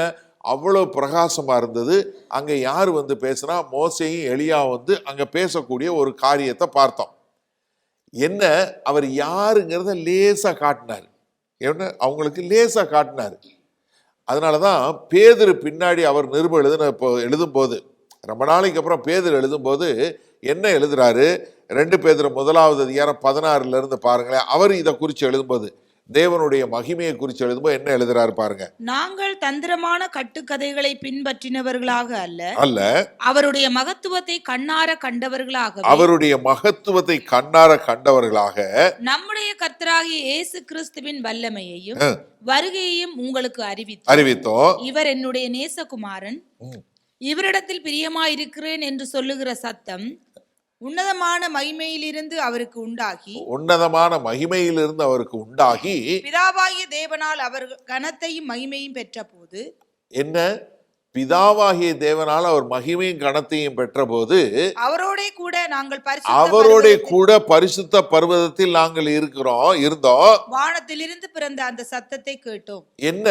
அவ்வளோ பிரகாசமா இருந்தது. அங்க யார் வந்து பேசுனா, மோசேயும் எலியா வந்து அங்க பேசக்கூடிய ஒரு காரியத்தை பார்த்தோம். என்ன, அவர் யாருங்கிறத லேசா காட்டினார். என்ன, அவங்களுக்கு லேசா காட்டினார். அதனாலதான் பேதுரு பின்னாடி அவர் நிருபம் எழுதும்போது, ரொம்ப நாளைக்கு அப்புறம் பேதுரு எழுதும்போது என்ன எழுதுறாரு, 2 பேதுரு 1வது அதிகாரம் 16ல இருந்து பாருங்களேன். அவர் இதை குறித்து எழுதும்போது, தேவனுடைய மகிமையை குறித்து எழுதும்போது என்ன எழுதுறாரு பாருங்க.
நாங்கள் தந்திரமான கட்டுக்கதைகளை பின்பற்றினவர்களாக அல்ல, அவருடைய மகத்துவத்தை கண்ணார கண்டவர்களாக நம்முடைய கர்த்தராகிய இயேசு கிறிஸ்துவின் வல்லமையையும் வருகையையும் உங்களுக்கு அறிவித்தோம். இவர் என்னுடைய நேசகுமாரன், இவரிடத்தில் பிரியமாயிருக்கிறேன் என்று சொல்லுகிற சத்தம் உன்னதமான மகிமையிலிருந்து அவருக்கு உண்டாகி பிதாவாகிய தேவனால் அவர் கனத்தையும் மகிமையும் பெற்ற போது,
என்ன, பிதாவாகிய தேவனால் அவர் மகிமையும் கனத்தையும் பெற்ற போது
அவரோட கூட பரிசுத்த பர்வதத்தில் நாங்கள் இருந்தோம். வானத்திலிருந்து பிறந்த அந்த சத்தத்தை கேட்டோம்.
என்ன,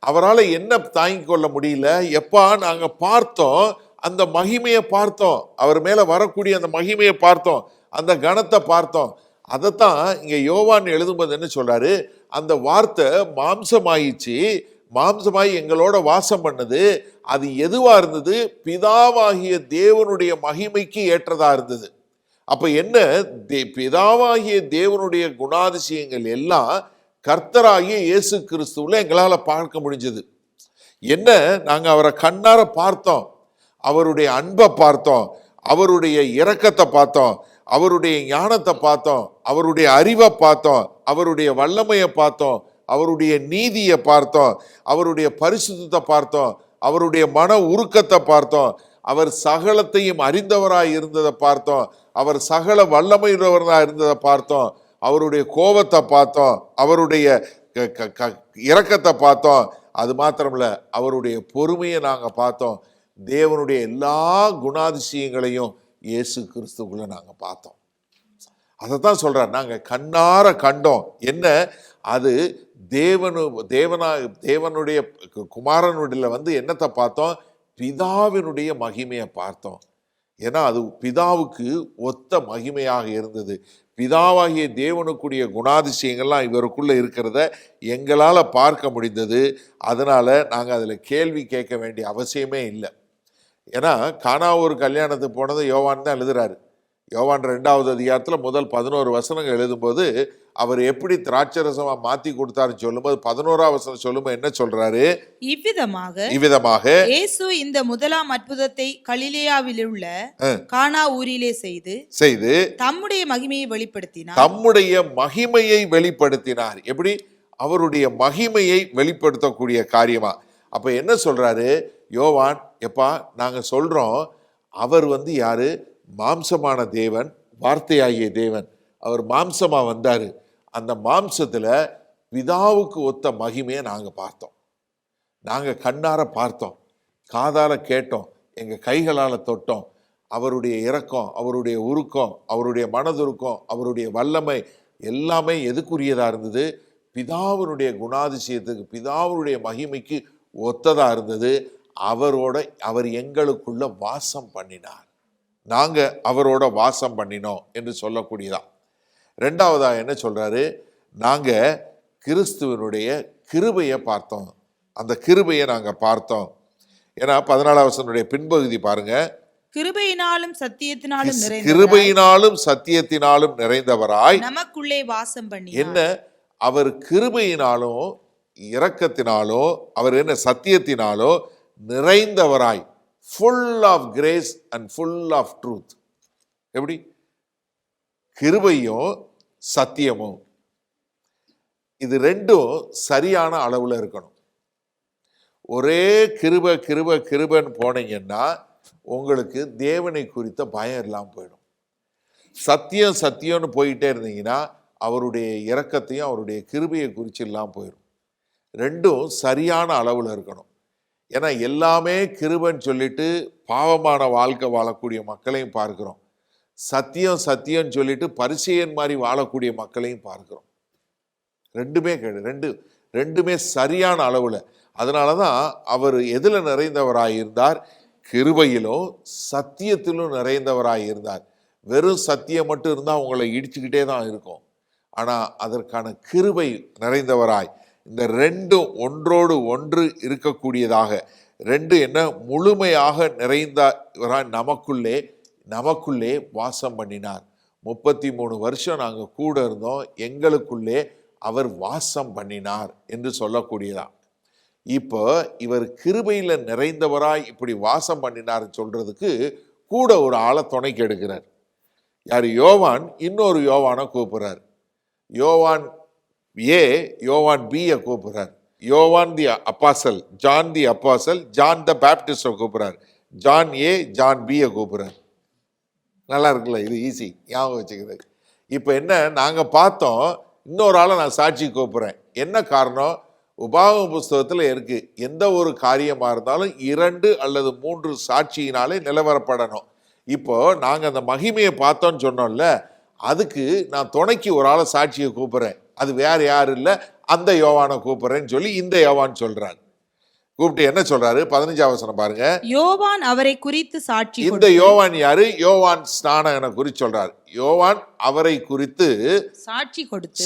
அவரால் என்ன தாங்கிக் கொள்ள முடியல, எப்பா நாங்க பார்த்தோம், அந்த மகிமையை பார்த்தோம், அவர் மேல வரக்கூடிய அந்த மகிமையை பார்த்தோம், அந்த கணத்தை பார்த்தோம். அதைத்தான் இங்க யோவான் எழுதும்போது என்ன சொல்றாரு, அந்த வார்த்தை மாம்சமாயி எங்களோட வாசம் பண்ணது. அது எதுவா இருந்தது, பிதாவாகிய தேவனுடைய மகிமைக்கு ஏற்றதா இருந்தது. அப்ப என்ன, பிதாவாகிய தேவனுடைய குணாதிசயங்கள் எல்லாம் கர்த்தராகிய இயேசு கிறிஸ்துவுல எங்களால பார்க்க முடிஞ்சது. என்ன, நாங்க அவரை கண்ணார பார்த்தோம், அவருடைய அன்பை பார்த்தோம், அவருடைய இரக்கத்தை பார்த்தோம், அவருடைய ஞானத்தை பார்த்தோம், அவருடைய அறிவை பார்த்தோம், அவருடைய வல்லமையை பார்த்தோம், அவருடைய நீதியை பார்த்தோம், அவருடைய பரிசுத்தத்தை பார்த்தோம், அவருடைய மன உருக்கத்தை பார்த்தோம், அவர் சகலத்தையும் அறிந்தவராய் இருந்ததை பார்த்தோம், அவர் சகல வல்லமையுள்ளவராய் இருந்ததை பார்த்தோம், அவருடைய கோபத்தை பார்த்தோம், அவருடைய இரக்கத்தை பார்த்தோம். அது மாத்திரமில்ல, அவருடைய பொறுமையை நாங்க பார்த்தோம். தேவனுடைய எல்லா குணாதிசயங்களையும் இயேசு கிறிஸ்துக்குள்ள நாங்க பார்த்தோம். அதைத்தான் சொல்றார், நாங்க கண்ணார கண்டோம். என்ன, அது தேவனுடைய குமாரனுடைய வந்து என்னத்தை பார்த்தோம், பிதாவினுடைய மகிமையை பார்த்தோம். ஏன்னா அது பிதாவுக்கு ஒத்த மகிமையாக இருந்தது. பிதாவாகிய தேவனுக்குரிய குணாதிசயங்கள்லாம் இவருக்குள்ள இருக்கிறத எங்களால் பார்க்க முடிந்தது. அதனால நாங்கள் அதில் கேள்வி கேட்க வேண்டிய அவசியமே இல்லை. ஏன்னா கானாவூர் கல்யாணத்துக்கு போனது யோவான் தான் எழுதுறாரு. யோவான் 2வது அதிகாரத்தில் முதல் 11 வசனங்கள் எழுதும்போது அவர் எப்படி திராட்சரசமா மாத்தி கொடுத்தாருன்னு சொல்லும்போது 11ஆம் வசனம் சொல்லும்போது என்ன சொல்றாரு,
இவ்விதமாக இயேசு இந்த முதலாம் அற்புதத்தை கலிலேயாவில் உள்ள கானா ஊரிலே செய்து தம்முடைய மகிமையை வெளிப்படுத்தினார்.
எப்படி? அவருடைய மகிமையை வெளிப்படுத்தக்கூடிய காரியமா. அப்ப என்ன சொல்றாரு யோவான், எப்பா நாங்க சொல்றோம், அவர் வந்து யாரு, மாம்சமான தேவன், வார்த்தையாகிய தேவன். அவர் மாம்சமா வந்தாரு. அந்த மாம்சத்துல பிதாவுக்கு ஒத்த மகிமையை நாங்க பார்த்தோம், நாங்க கண்ணார பார்த்தோம்.
காதால கேட்டோம், எங்க கைகளால தொட்டோம். அவருடைய இரக்கம், அவருடைய உருக்கம், அவருடைய மனதுருக்கம், அவருடைய வல்லமை எல்லாமே எதுக்குரியதா இருந்தது? பிதாவினுடைய குணாதிசயத்துக்கு, பிதாவுடைய மகிமைக்கு ஒத்ததா இருந்தது. அவர் எங்களுக்குள்ள வாசம் பண்ணினார், நாங்க அவரோட வாசம் பண்ணினோம் என்று சொல்லக்கூடியதா. ரெண்டாவதா என்ன சொல்றாரு? நாங்க கிறிஸ்துவனுடைய கிருபையை பார்த்தோம், அந்த கிருபையை நாங்க பார்த்தோம். ஏன்னா 14ஆம் வசனத்துடைய பின்பகுதி பாருங்க,
கிருபையினாலும்
சத்தியத்தினாலும் நிறைந்தவராய்
நமக்குள்ளே வாசம் பண்ணி.
என்ன? அவர் கிருபையினாலும் இரக்கத்தினாலும் அவர் என்ன சத்தியத்தினாலும் நிறைந்தவராய், full of grace and full of truth. எப்படி? கிருபையும் சத்தியமும் இது ரெண்டும் சரியான அளவுல இருக்கணும். ஒரே கிருபைன்னு போனீங்கன்னா உங்களுக்கு தேவனை குறித்த பயம் இல்லாமல் போயிடும். சத்தியம்னு போயிட்டே இருந்தீங்கன்னா அவருடைய இரக்கத்தையும் அவருடைய கிருபையை குறித்து இல்லாமல் போயிடும். ரெண்டும் சரியான அளவில் இருக்கணும். ஏன்னா எல்லாமே கிருபைன்னு சொல்லிட்டு பாவமான வாழ்க்கை வாழக்கூடிய மக்களையும் பார்க்கிறோம், சத்தியம்னு சொல்லிட்டு பரிசேயன் மாதிரி வாழக்கூடிய மக்களையும் பார்க்கிறோம். ரெண்டுமே சரியான அளவில். அதனால தான் அவர் எதில் நிறைந்தவராயிருந்தார்? கிருபையிலும் சத்தியத்திலும் நிறைந்தவராயிருந்தார். வெறும் சத்தியம் மட்டும் இருந்தால் உங்களை இடிச்சுக்கிட்டே தான் இருக்கும். ஆனால் அதற்கான கிருபை நிறைந்தவராய், இந்த ரெண்டும் ஒன்றோடு ஒன்று இருக்கக்கூடியதாக, ரெண்டு என்ன முழுமையாக நிறைந்தவராய் நமக்குள்ளே வாசம் பண்ணினார். 33 வருஷம் நாங்கள் கூட இருந்தோம், எங்களுக்குள்ளே அவர் வாசம் பண்ணினார் என்று சொல்லக்கூடியதா. இப்போ இவர் கிருபையில நிறைந்தவராய் இப்படி வாசம் பண்ணினார் சொல்றதுக்கு கூட ஒரு ஆளை துணைக்கு எடுக்கிறார். யார்? யோவான் இன்னொரு யோவானை கூப்பிடுறார். யோவான் பியை கூப்பிடுறார். Yovan the apostle, John the apostle, John the Baptist கூப்பிடுறார். ஜான் ஜான் பியை கூப்பிடுறார். நல்லா இருக்குல்ல? இது ஈஸி ஞாபகம் வச்சுக்கிறது. இப்போ என்ன, நாங்கள் பார்த்தோம், இன்னொரு ஆளை நான் சாட்சி கூப்பிட்றேன். என்ன காரணம்? உபாகம புஸ்தகத்தில் இருக்கு, எந்த ஒரு காரியமாக இருந்தாலும் 2 அல்லது 3 சாட்சியினாலே நிலவரப்படணும். இப்போ நாங்கள் அந்த மகிமையை பார்த்தோன்னு சொன்னோம்ல, அதுக்கு நான் துணைக்கு ஒரு ஆளை சாட்சியை கூப்பிட்றேன். அது வேற யாரும் இல்லை, அந்த யோவானை கூப்பிட்றேன்னு சொல்லி இந்த யோவான் சொல்றாரு. கூப்பிட்டு என்ன சொல்றாரு? 15ஆம் வசனம் பாருங்க.
யோவான் அவரை குறித்து சாட்சி.
இந்த யோவான் யாரு? யோவான் ஸ்நானகனை குறித்து சொல்றாரு. யோவான் அவரை குறித்து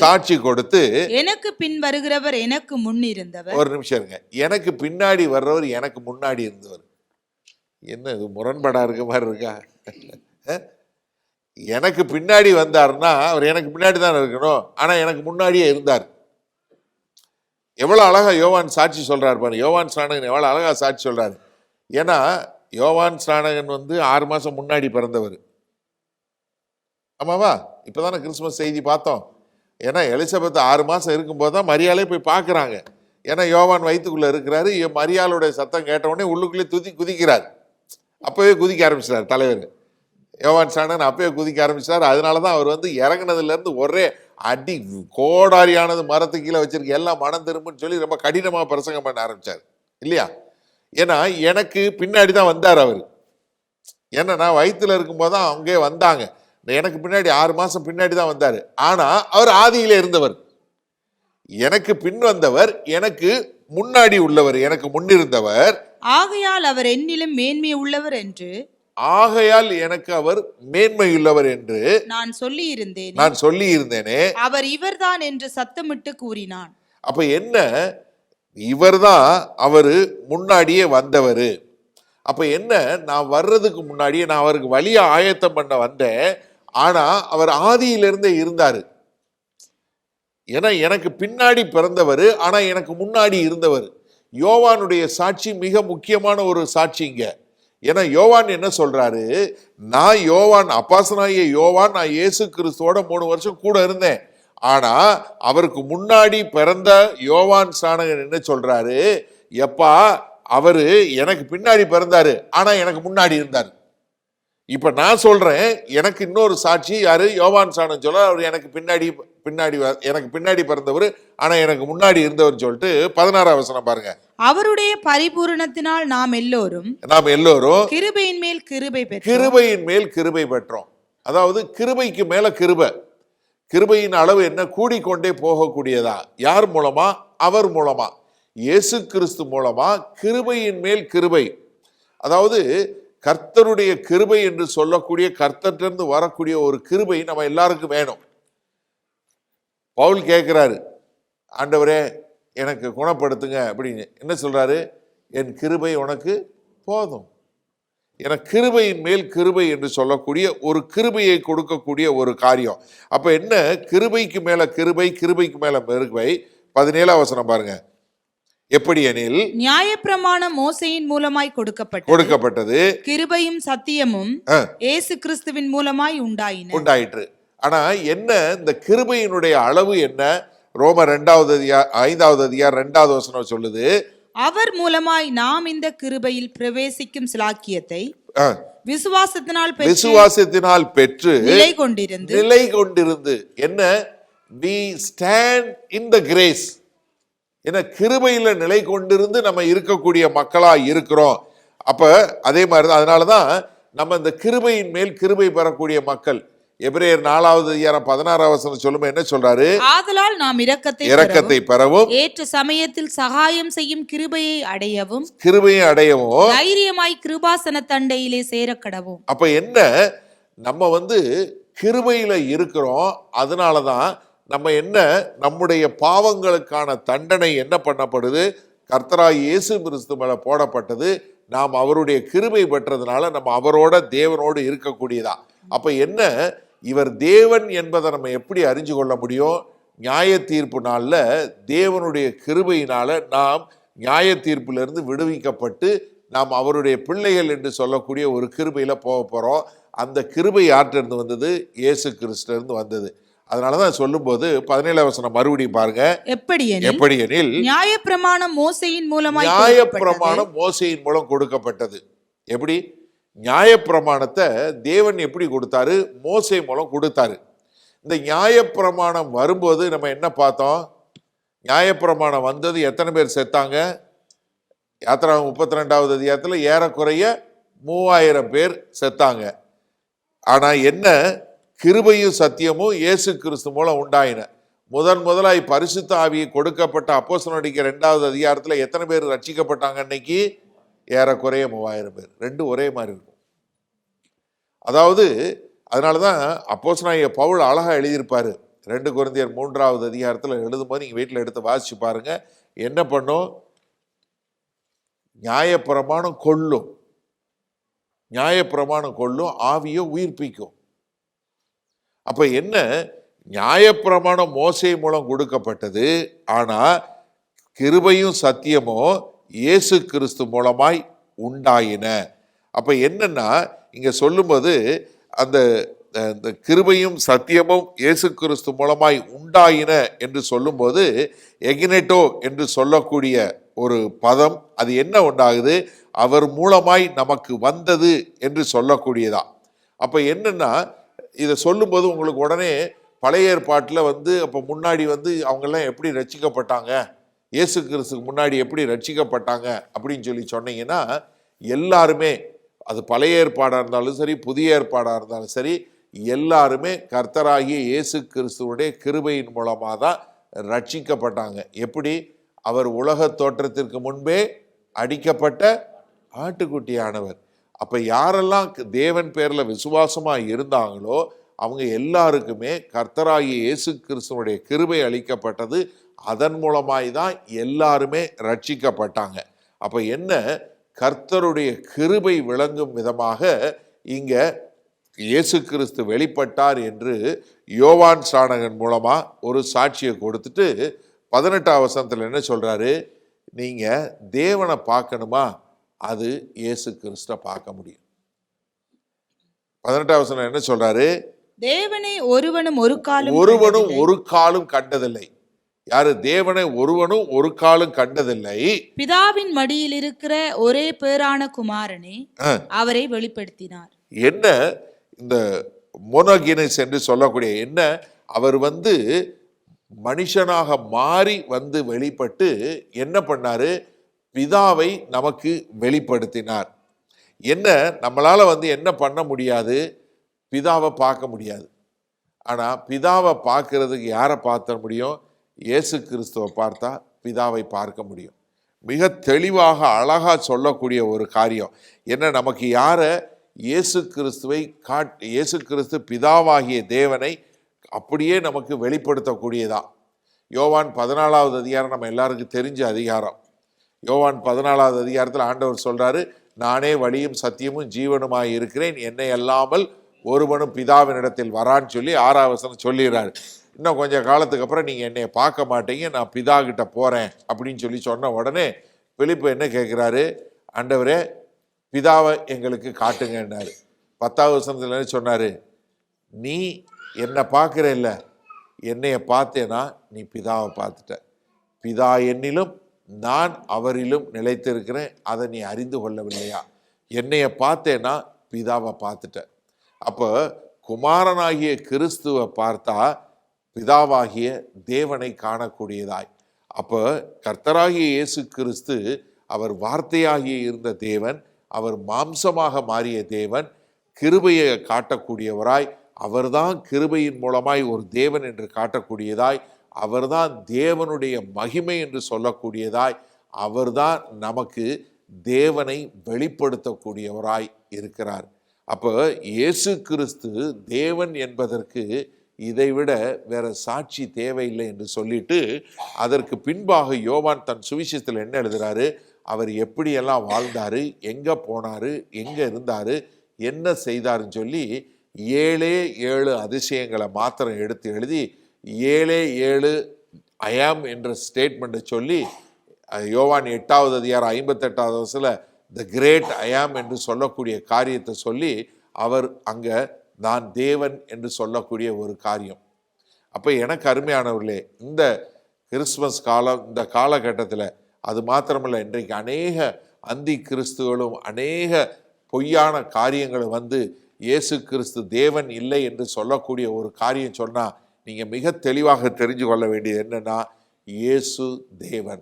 சாட்சி கொடுத்து
எனக்கு பின் வருகிறவர் எனக்கு முன் இருந்தவர்.
ஒரு நிமிஷம் இருங்க, எனக்கு பின்னாடி வர்றவர் எனக்கு முன்னாடி இருந்தவர். என்ன இது முரண்பாடா இருக்க மாதிரி இருக்கா? எனக்கு பின்னாடி வந்தாருன்னா அவர் எனக்கு பின்னாடி தான் இருக்கணும், ஆனா எனக்கு முன்னாடியே இருந்தார். எவ்வளவு அழகா யோவான் சாட்சி சொல்றாரு பாரு. யோவான் ஸ்நானகன் எவ்வளவு அழகா சாட்சி சொல்றாரு. ஏன்னா யோவான் ஸ்நானகன் 6 மாசம் முன்னாடி பிறந்தவர். ஆமாவா? இப்பதானே கிறிஸ்துமஸ் செய்தி பார்த்தோம். ஏன்னா எலிசபெத் 6 மாசம் இருக்கும்போது தான் மரியாதை போய் பார்க்குறாங்க. ஏன்னா யோவான் வயிற்றுக்குள்ள இருக்கிறாரு. மரியாளுடைய சத்தம் கேட்ட உடனே உள்ளுக்குள்ளே குதிக்கிறார். அப்பவே குதிக்க ஆரம்பிச்சிட்டார் தலைவர் யோவான் ஸ்நானகன். அப்பவே குதிக்க ஆரம்பிச்சார். அதனாலதான் அவர் இறங்கினதுல இருந்து ஒரே அடி கோடாரியானது மரத்துக்கு கீழே வச்சிருக்க, எல்லாம் மனம் திரும்புன்னு சொல்லி ரொம்ப கடினமா பிரசங்கம் பண்ண ஆரம்பிச்சார் இல்லையா? ஏன்னா எனக்கு பின்னாடி தான் வந்தார் அவர். ஏன்னா நான் வயிற்றுல இருக்கும்போது தான் அங்கே வந்தாங்க. எனக்கு பின்னாடி 6 மாசம் பின்னாடி தான் வந்தார். ஆனா அவர் ஆதியில இருந்தவர். எனக்கு பின் வந்தவர் எனக்கு முன்னாடி உள்ளவர், எனக்கு முன்னிருந்தவர்.
ஆகையால் அவர் என்னிலும் மேன்மை உள்ளவர் என்று,
ஆகையால் எனக்கு அவர் மேன்மையுள்ளவர் என்று
நான் சொல்லி இருந்தேனே. அவர் இவர்தான் என்று சத்தமிட்டு கூறினான்.
அப்ப என்ன, இவர்தான் அவரு முன்னாடியே வந்தவர். அப்ப என்ன, நான் வர்றதுக்கு முன்னாடியே நான் அவருக்கு வழியை ஆயத்தம் பண்ண வந்தேன். ஆனா அவர் ஆதியிலிருந்தே இருந்தாரு. ஏன்னா எனக்கு பின்னாடி பிறந்தவர், ஆனா எனக்கு முன்னாடி இருந்தவர். யோவானுடைய சாட்சி மிக முக்கியமான ஒரு சாட்சிங்க. ஏன்னா யோவான் என்ன சொல்றாரு? நான் யோவான், அப்போஸ்தலனாகிய யோவான், நான் இயேசு கிறிஸ்துவோட 3 வருஷம் கூட இருந்தேன். ஆனா அவருக்கு முன்னாடி பிறந்த யோவான் ஸ்நானகன் என்ன சொல்றாரு? எப்பா, அவரு எனக்கு பின்னாடி பிறந்தாரு, ஆனா எனக்கு முன்னாடி இருந்தார்.
இப்ப நான் சொல்றேன், எனக்கு இன்னொரு சாட்சி யாரு? யோவான் சாணன் சொல்ல, அவர் எனக்கு பின்னாடி பிறந்தவர், ஆனா எனக்கு முன்னாடி இருந்தவர் சொல்லிட்டு 16ஆம் வசனம் பாருங்க.
அவருடைய பரிபூரணத்தினால் நாம் எல்லோரும்
கிருபையின் மேல் கிருபை பெற்றோம். அதாவது கிருபைக்கு மேல கிருபை. கிருபையின் அளவு என்ன? கூடிக்கொண்டே போகக்கூடியதா? யார் மூலமா? அவர் மூலமா, இயேசு கிறிஸ்து மூலமா கிருபையின் மேல் கிருபை. அதாவது கர்த்தருடைய கிருபை என்று சொல்லக்கூடிய, கர்த்தரிலிருந்து வரக்கூடிய ஒரு கிருபை நம்ம எல்லாருக்கும் வேணும். பவுல் கேட்கிறாரு, ஆண்டவரே எனக்கு குணப்படுத்துங்க அப்படின்னு. என்ன சொல்றாரு? என் கிருபை உனக்கு போதும். என கிருபையின் மேல் கிருபை என்று சொல்லக்கூடிய ஒரு கிருபையை கொடுக்கக்கூடிய ஒரு காரியம். அப்ப என்ன? கிருபைக்கு மேல கிருபை, கிருபைக்கு மேல கிருபை. 17ஆம் வசனம் பாருங்க. எப்படி எனில்,
நியாயப்பிரமாணம் மோசேயின் மூலமாய் கொடுக்கப்பட்டது, கிருபையும் சத்தியமும் இயேசு கிறிஸ்துவின் மூலமாய் உண்டாயிற்று.
ஆனா என்ன? இந்த கிருபையினுடைய அளவு என்ன? ரோமர் 5ஆவது அதிகாரம் 2வது வசனம் சொல்லுது,
அவர் மூலமாய் நாம் இந்த கிருபையில் பிரவேசிக்கும் சிலாக்கியத்தை விசுவாசத்தினால் பெற்று நிலை கொண்டிருந்து என்ன? we stand in the grace. என்ன? கிருபையில நிலை கொண்டிருந்து நம்ம இருக்கக்கூடிய மக்களா இருக்கிறோம். அப்ப அதே மாதிரி அதனாலதான் நம்ம இந்த கிருபையின் மேல் கிருபை பெறக்கூடிய மக்கள். எபிரேயர் 4வது அதிகாரம் 16ஆம் வசனம் சொல்லும் என்ன சொல்றாரு? ஆதலால் நாம் இரக்கத்தை பெறவும் ஏற்ற சமயத்தில் சகாயம் செய்யும் கிருபையை அடையவும் தைரியமாய் கிருபாசன தண்டையிலே சேரக்கடவும்.
அப்ப என்ன? நம்ம கிருபையில இருக்கிறோம். அதனாலதான் நம்ம என்ன? நம்முடைய பாவங்களுக்கான தண்டனை என்ன பண்ணப்படுது? கர்த்தராகிய இயேசு கிறிஸ்து மேல போடப்பட்டது. நாம் அவருடைய கிருபை பெற்றதுனால நம்ம அவரோட தேவனோடு இருக்கக்கூடியதா. அப்ப என்ன? இவர் தேவன் என்பதை நம்ம எப்படி அறிஞ்சு கொள்ள முடியும்? நியாய தீர்ப்பு நாள்ல தேவனுடைய கிருபையினால நாம் நியாய தீர்ப்பிலிருந்து விடுவிக்கப்பட்டு நாம் அவருடைய பிள்ளைகள் என்று சொல்லக்கூடிய ஒரு கிருபையில போக போறோம். அந்த கிருபை யாற்றிலிருந்து வந்தது? இயேசு கிறிஸ்துவிலிருந்து வந்தது. அதனாலதான் சொல்லும் போது 17ஆம் வசனம் மறுபடியும் பாருங்க. எப்படி எனில்
நியாயப்பிரமாணம் மோசேயின்
மூலம் கொடுக்கப்பட்டது. எப்படி? நியாயப்பிரமாணத்தை தேவன் எப்படி கொடுத்தாரு? மோசே மூலம் கொடுத்தாரு. இந்த நியாயப்பிரமாணம் வரும்போது நம்ம என்ன பார்த்தோம்? நியாயப்பிரமாணம் வந்தது, எத்தனை பேர் செத்தாங்க? யாத்திராகமம் 32வது அதிகாரத்துல ஏறக்குறைய 3000 பேர் செத்தாங்க. ஆனா என்ன? கிருபையும் சத்தியமும் இயேசு கிறிஸ்து மூலம் உண்டாயின. முதலாய் பரிசுத்த ஆவியை கொடுக்கப்பட்ட அப்போஸ்தலர் 2வது அதிகாரத்துல எத்தனை பேர் ரட்சிக்கப்பட்டாங்க? அன்னைக்கு ஏறக்குறைய 3000 பேர். ரெண்டு ஒரே மாதிரி இருக்கும். அதாவது அதனாலதான் அப்போஸ்தலனாகிய பவுல் அழகா எழுதியிருப்பாரு. 2 கொரிந்தியர் 3வது அதிகாரத்துல எழுதும்போது நீங்க வீட்டுல எடுத்து வாசிச்சு பாருங்க. என்ன பண்ணும்? நியாயப்பிரமாணம் கொல்லும், ஆவியை உயிர்ப்பிக்கும். அப்ப என்ன? நியாயப்பிரமாணம் மோசே மூலம் கொடுக்கப்பட்டது. ஆனா கிருபையும் சத்தியமும் இயேசு கிறிஸ்து மூலமாய் உண்டாயின. அப்ப என்னன்னா இங்க சொல்லும்போது அந்த கிருபையும் சத்தியமும் இயேசு கிறிஸ்து மூலமாய் உண்டாயின என்று சொல்லும்போது எகினெட்டோ என்று சொல்லக்கூடிய ஒரு பதம், அது என்ன உண்டாகுது? அவர் மூலமாய் நமக்கு வந்தது என்று சொல்லக்கூடியதா. அப்ப என்னன்னா இதை சொல்லும்போது உங்களுக்கு உடனே பழைய ஏற்பாட்டில் அப்போ முன்னாடி அவங்கெல்லாம் எப்படி ரட்சிக்கப்பட்டாங்க, இயேசு கிறிஸ்துக்கு முன்னாடி எப்படி ரட்சிக்கப்பட்டாங்க அப்படின்னு சொன்னீங்கன்னா, எல்லாருமே அது பழைய ஏற்பாடாக இருந்தாலும் சரி, புதிய ஏற்பாடாக இருந்தாலும் சரி, எல்லாருமே கர்த்தராகிய இயேசு கிறிஸ்துவுடைய கிருபையின் மூலமாக தான் ரட்சிக்கப்பட்டாங்க. எப்படி? அவர் உலக தோற்றத்திற்கு முன்பே அடிக்கப்பட்ட ஆட்டுக்குட்டியானவர். அப்ப யாரெல்லாம் தேவன் பேர்ல விசுவாசமா இருந்தாங்களோ அவங்க எல்லாருக்குமே கர்த்தராகிய இயேசு கிறிஸ்துவுடைய கிருபை அளிக்கப்பட்டது. அதன் மூலமாய் தான் எல்லாருமே ரட்சிக்கப்பட்டாங்க. அப்ப என்ன? கர்த்தருடைய கிருபை விளங்கும் விதமாக இங்க இயேசு கிறிஸ்து வெளிப்பட்டார் என்று யோவான் சாணகன் மூலமா ஒரு சாட்சியை கொடுத்துட்டு 18ஆம் வசனத்துல என்ன சொல்றாரு? நீங்க தேவனை பார்க்கணுமா? அது இயேசு கிறிஸ்துவை பார்க்க முடியும். 18ஆம் வசனம் என்ன சொல்றாரு?
தேவனை ஒருவனும் ஒரு காலும்
கண்டதில்லை. யாரு? தேவனை ஒருவனும் ஒரு காலும் கண்டதில்லை.
பிதாவின் மடியில் இருக்கிற ஒரே பேரான குமாரனே அவரை வெளிப்படுத்தினார்.
என்ன இந்த மோனோகினஸ் என்று சொல்லக்கூடிய என்ன, அவர் மனுஷனாக மாறி வெளிப்பட்டு என்ன பண்ணாரு, பிதாவை நமக்கு வெளிப்படுத்தினார். என்ன நம்மளால என்ன பண்ண முடியாது, பிதாவை பார்க்க முடியாது. ஆனா பிதாவை பார்க்கறதுக்கு யாரை பார்த்த முடியும், இயேசு கிறிஸ்துவை பார்த்தா பிதாவை பார்க்க முடியும். மிக தெளிவாக அழகா சொல்லக்கூடிய ஒரு காரியம் என்ன, நமக்கு யாரை, இயேசு கிறிஸ்துவை இயேசு கிறிஸ்து பிதாவாகிய தேவனை அப்படியே நமக்கு வெளிப்படுத்தக்கூடியதா. யோவான் 14வது அதிகாரம் நம்ம எல்லாருக்கும் தெரிஞ்ச அதிகாரம். யோவான் 14வது அதிகாரத்தில் ஆண்டவர் சொல்றாரு, நானே வழியும் சத்தியமும் ஜீவனுமாய் இருக்கிறேன், என்னை அல்லாமல் ஒருவனும் பிதாவினிடத்தில் வரான்னு சொல்லி 6வது வசனம் சொல்லிடுறாரு. இன்னும் கொஞ்சம் காலத்துக்கு அப்புறம் நீங்கள் என்னை பார்க்க மாட்டீங்க, நான் பிதா கிட்ட போகிறேன் அப்படின்னு சொன்ன உடனே பிலிப்பு என்ன கேட்குறாரு, ஆண்டவரே பிதாவை எங்களுக்கு காட்டுங்கன்னாரு. 10வது வசனத்தில் என்ன சொன்னார், நீ என்னை பார்க்குற இல்லை, என்னைய பார்த்தேன்னா நீ பிதாவை பார்த்துட்ட, பிதா என்னிலும் நான் அவரிலும் நிலைத்திருக்கிறேன், அதை நீ அறிந்து கொள்ளவில்லையா, என்னைய பார்த்தேன்னா பிதாவை பார்த்துட்ட. அப்போ குமாரனாகிய கிறிஸ்துவை பார்த்தா பிதாவாகிய தேவனை காணக்கூடியதாய். அப்போ கர்த்தராகிய இயேசு கிறிஸ்து அவர் வார்த்தையாகிய இருந்த தேவன், அவர் மாம்சமாக மாறிய தேவன், கிருபையை காட்டக்கூடியவராய், அவர்தான் கிருபையின் மூலமாய் ஒரு தேவன் என்று காட்டக்கூடியதாய், அவர்தான் தேவனுடைய மகிமை என்று சொல்லக்கூடியதாய், அவர்தான் நமக்கு தேவனை வெளிப்படுத்தக்கூடியவராய் இருக்கிறார். அப்போ இயேசு கிறிஸ்து தேவன் என்பதற்கு இதைவிட வேற சாட்சி தேவையில்லை என்று சொல்லிட்டு, அதற்கு பின்பாக யோவான் தன் சுவிசேஷத்தில் என்ன எழுதுறாரு, அவர் எப்படியெல்லாம் வாழ்ந்தாரு, எங்கே போனாரு, எங்கே இருந்தாரு, என்ன செய்தாருன்னு சொல்லி 7 அதிசயங்களை மாத்திரம் எடுத்து எழுதி 7 ஐயாம் என்ற ஸ்டேட்மெண்ட்டை சொல்லி யோவான் 8வது அதிகாரம் 58வது வசனத்தில் த கிரேட் ஐயாம் என்று சொல்லக்கூடிய காரியத்தை சொல்லி அவர் அங்கே நான் தேவன் என்று சொல்லக்கூடிய ஒரு காரியம். அப்போ எனக்கு அருமையானவர்களே, இந்த கிறிஸ்துமஸ் காலம், இந்த காலகட்டத்தில் அது மாத்திரமல்ல, இன்றைக்கு அநேக அந்தி கிறிஸ்துகளும் அநேக பொய்யான காரியங்களும் இயேசு கிறிஸ்து தேவன் இல்லை என்று சொல்லக்கூடிய ஒரு காரியம் சொன்னால் நீங்கள் மிக தெளிவாக தெரிஞ்சு கொள்ள வேண்டியது என்னன்னா, இயேசு தேவன்,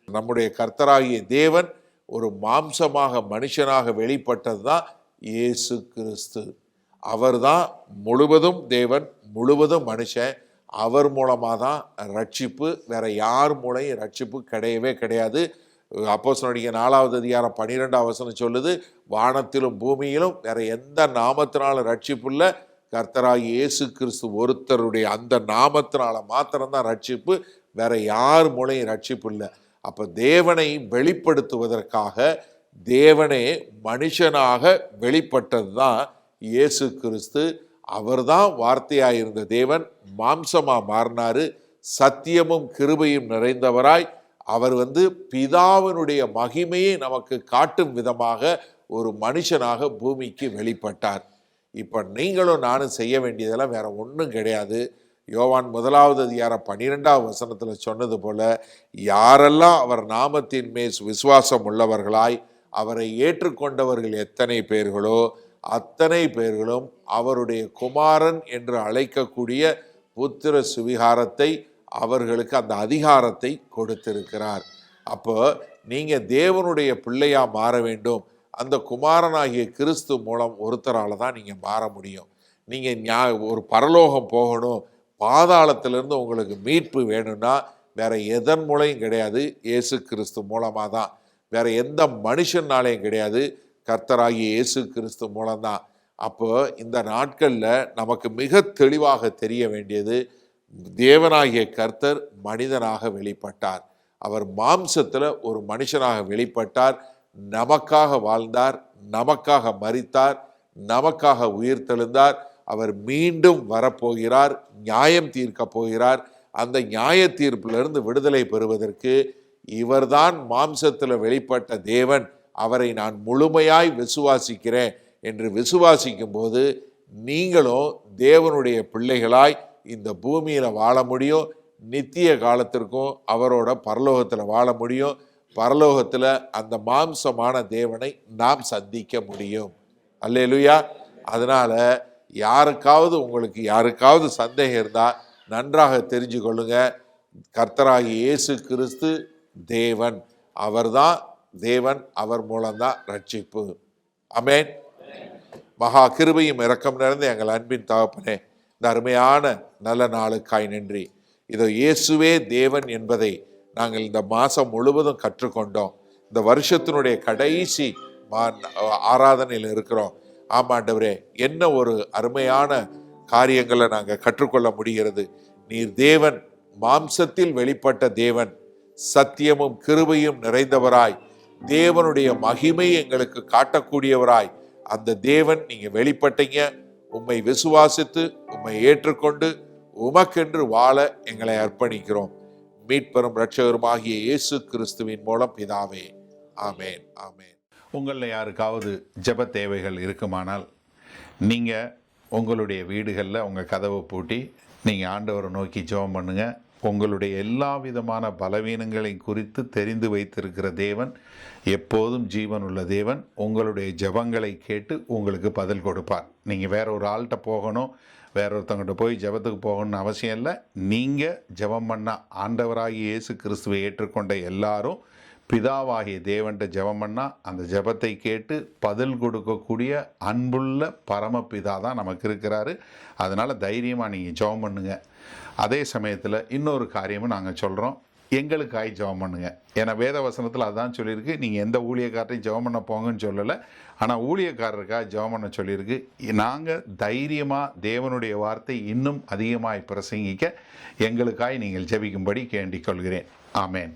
நம்முடைய கர்த்தராகிய தேவன் ஒரு மாம்சமாக மனுஷனாக வெளிப்பட்டது தான் இயேசு கிறிஸ்து. அவர் தான் முழுவதும் தேவன், முழுவதும் மனுஷன். அவர் மூலமாக தான் ரட்சிப்பு, வேற யார் மூலையும் ரட்சிப்பு கிடையவே கிடையாது. அப்போஸ்தலனுடைய 4வது அதிகாரம் 12வது வசனம் சொல்லுது, வானத்திலும் பூமியிலும் வேற எந்த நாமத்தினாலும் ரட்சிப்பு இல்லை, கர்த்தராகிய இயேசு கிறிஸ்து ஒருத்தருடைய அந்த நாமத்தினால மாத்திரம்தான் ரட்சிப்பு, வேற யார் மூலையும் ரட்சிப்பு இல்லை. அப்போ தேவனை வெளிப்படுத்துவதற்காக தேவனே மனுஷனாக வெளிப்பட்டது தான் இயேசு கிறிஸ்து. அவர்தான் வார்த்தையாக இருந்த தேவன், மாம்சமாக மாறினாரு, சத்தியமும் கிருபையும் நிறைந்தவராய் அவர் பிதாவினுடைய மகிமையை நமக்கு காட்டும் விதமாக ஒரு மனுஷனாக பூமிக்கு வெளிப்பட்டார். இப்போ நீங்களும் நானும் செய்ய வேண்டியதெல்லாம் வேற ஒன்றும் கிடையாது. யோவான் 1வது அதிகாரம் 12வது வசனத்தில் சொன்னது போல, யாரெல்லாம் அவர் நாமத்தின் மேல் விசுவாசம் உள்ளவர்களாய் அவரை ஏற்றுக்கொண்டவர்கள் எத்தனை பேர்களோ அத்தனை பேர்களும் அவருடைய குமாரன் என்று அழைக்கக்கூடிய புத்திர சுவிகாரத்தை, அவர்களுக்கு அந்த அதிகாரத்தை கொடுத்திருக்கிறார். அப்போ நீங்கள் தேவனுடைய பிள்ளையா மாற வேண்டும். அந்த குமாரனாகிய கிறிஸ்து மூலம் ஒருத்தரால் தான் நீங்கள் மாற முடியும். நீங்கள் ஒரு பரலோகம் போகணும், பாதாளத்திலிருந்து உங்களுக்கு மீட்பு வேணும்னா வேற எதன் மூலையும் கிடையாது, இயேசு கிறிஸ்து மூலமாக தான். வேற எந்த மனுஷனாலையும் கிடையாது, கர்த்தராகிய இயேசு கிறிஸ்து மூலம்தான். அப்போ இந்த நாட்களில் நமக்கு மிக தெளிவாக தெரிய வேண்டியது, தேவனாகிய கர்த்தர் மனிதனாக வெளிப்பட்டார். அவர் மாம்சத்தில் ஒரு மனுஷனாக வெளிப்பட்டார், நமக்காக வாழ்ந்தார், நமக்காக மரித்தார், நமக்காக உயிர்த்தெழுந்தார். அவர் மீண்டும் வரப்போகிறார், நியாயம் தீர்க்க போகிறார். அந்த நியாய தீர்ப்பிலிருந்து விடுதலை பெறுவதற்கு இவர்தான் மாம்சத்தில் வெளிப்பட்ட தேவன், அவரை நான் முழுமையாய் விசுவாசிக்கிறேன் என்று விசுவாசிக்கும் போது நீங்களும் தேவனுடைய பிள்ளைகளாய் இந்த பூமியில் வாழ முடியும். நித்திய காலத்திற்கும் அவரோட பரலோகத்தில் வாழ முடியும். பரலோகத்தில் அந்த மாம்சமான தேவனை நாம் சந்திக்க முடியும். அல்லேலூயா.
அதனால யாருக்காவது சந்தேகம் இருந்தால் நன்றாக தெரிஞ்சு கொள்ளுங்க. கர்த்தராகிய இயேசு கிறிஸ்து தேவன், அவர்தான் தேவன், அவர் மூலம்தான் ரட்சிப்பு. ஆமென். மகா கிருபையும் இரக்கம் நிறைந்த எங்கள் அன்பின் தகப்பனே, இந்த அருமையான நல்ல நாளுக்காய் நன்றி. இதோ இயேசுவே தேவன் என்பதை நாங்கள் இந்த மாதம் முழுவதும் கற்றுக்கொண்டோம். இந்த வருஷத்தினுடைய கடைசி ஆராதனையில் இருக்கிறோம். ஆமாண்டவரே, என்ன ஒரு அருமையான காரியங்களை நாங்கள் கற்றுக்கொள்ள முடிகிறது. நீர் தேவன், மாம்சத்தில் வெளிப்பட்ட தேவன், சத்தியமும் கிருபையும் நிறைந்தவராய், தேவனுடைய மகிமை எங்களுக்கு காட்டக்கூடியவராய் அந்த தேவன் நீங்க வெளிப்பட்டீங்க. உம்மை விசுவாசித்து உம்மை ஏற்றுக்கொண்டு உமக்கென்று வாழ எங்களை அர்ப்பணிக்கிறோம். மீட்பெரும் இரட்சகருமாகிய இயேசு கிறிஸ்துவின் மூலம் பிதாவே, ஆமேன். ஆமேன்.
உங்களில் யாருக்காவது ஜெப தேவைகள் இருக்குமானால் நீங்கள் உங்களுடைய வீடுகளில் உங்கள் கதவை பூட்டி நீங்கள் ஆண்டவரை நோக்கி ஜெபம் பண்ணுங்கள். உங்களுடைய எல்லா விதமான பலவீனங்களை குறித்து தெரிந்து வைத்திருக்கிற தேவன், எப்போதும் ஜீவன் உள்ள தேவன், உங்களுடைய ஜெபங்களை கேட்டு உங்களுக்கு பதில் கொடுப்பார். நீங்கள் வேற ஒரு ஆள்கிட்ட போகணும், வேற ஒருத்தவங்கிட்ட போய் ஜெபத்துக்கு போகணும்னு அவசியம் இல்லை. நீங்கள் ஜெபம் பண்ண ஆண்டவராகிய இயேசு கிறிஸ்துவை ஏற்றுக்கொண்ட எல்லாரும் பிதாவாகிய தேவன்கிட்ட ஜெபம் பண்ணால் அந்த ஜெபத்தை கேட்டு பதில் கொடுக்கக்கூடிய அன்புள்ள பரமபிதா தான் நமக்கு இருக்கிறாரு. அதனால் தைரியமாக நீங்கள் ஜெபம் பண்ணுங்கள். அதே சமயத்தில் இன்னொரு காரியமும் நாங்கள் சொல்கிறோம், எங்களுக்காய் ஜெபம் பண்ணுங்க. ஏன்னா வேத வசனத்தில் அதான் சொல்லியிருக்கு. நீங்கள் எந்த ஊழியக்காரரையும் ஜெபம் பண்ண போங்கன்னு சொல்லலை, ஆனால் ஊழியக்காரருக்காக ஜெபம் பண்ண சொல்லியிருக்கு. நாங்கள் தைரியமாக தேவனுடைய வார்த்தை இன்னும் அதிகமாய் பிரசங்கிக்க எங்களுக்காய் நீங்கள் ஜெபிக்கும்படி கேண்டிக் கொள்கிறேன். ஆமேன்.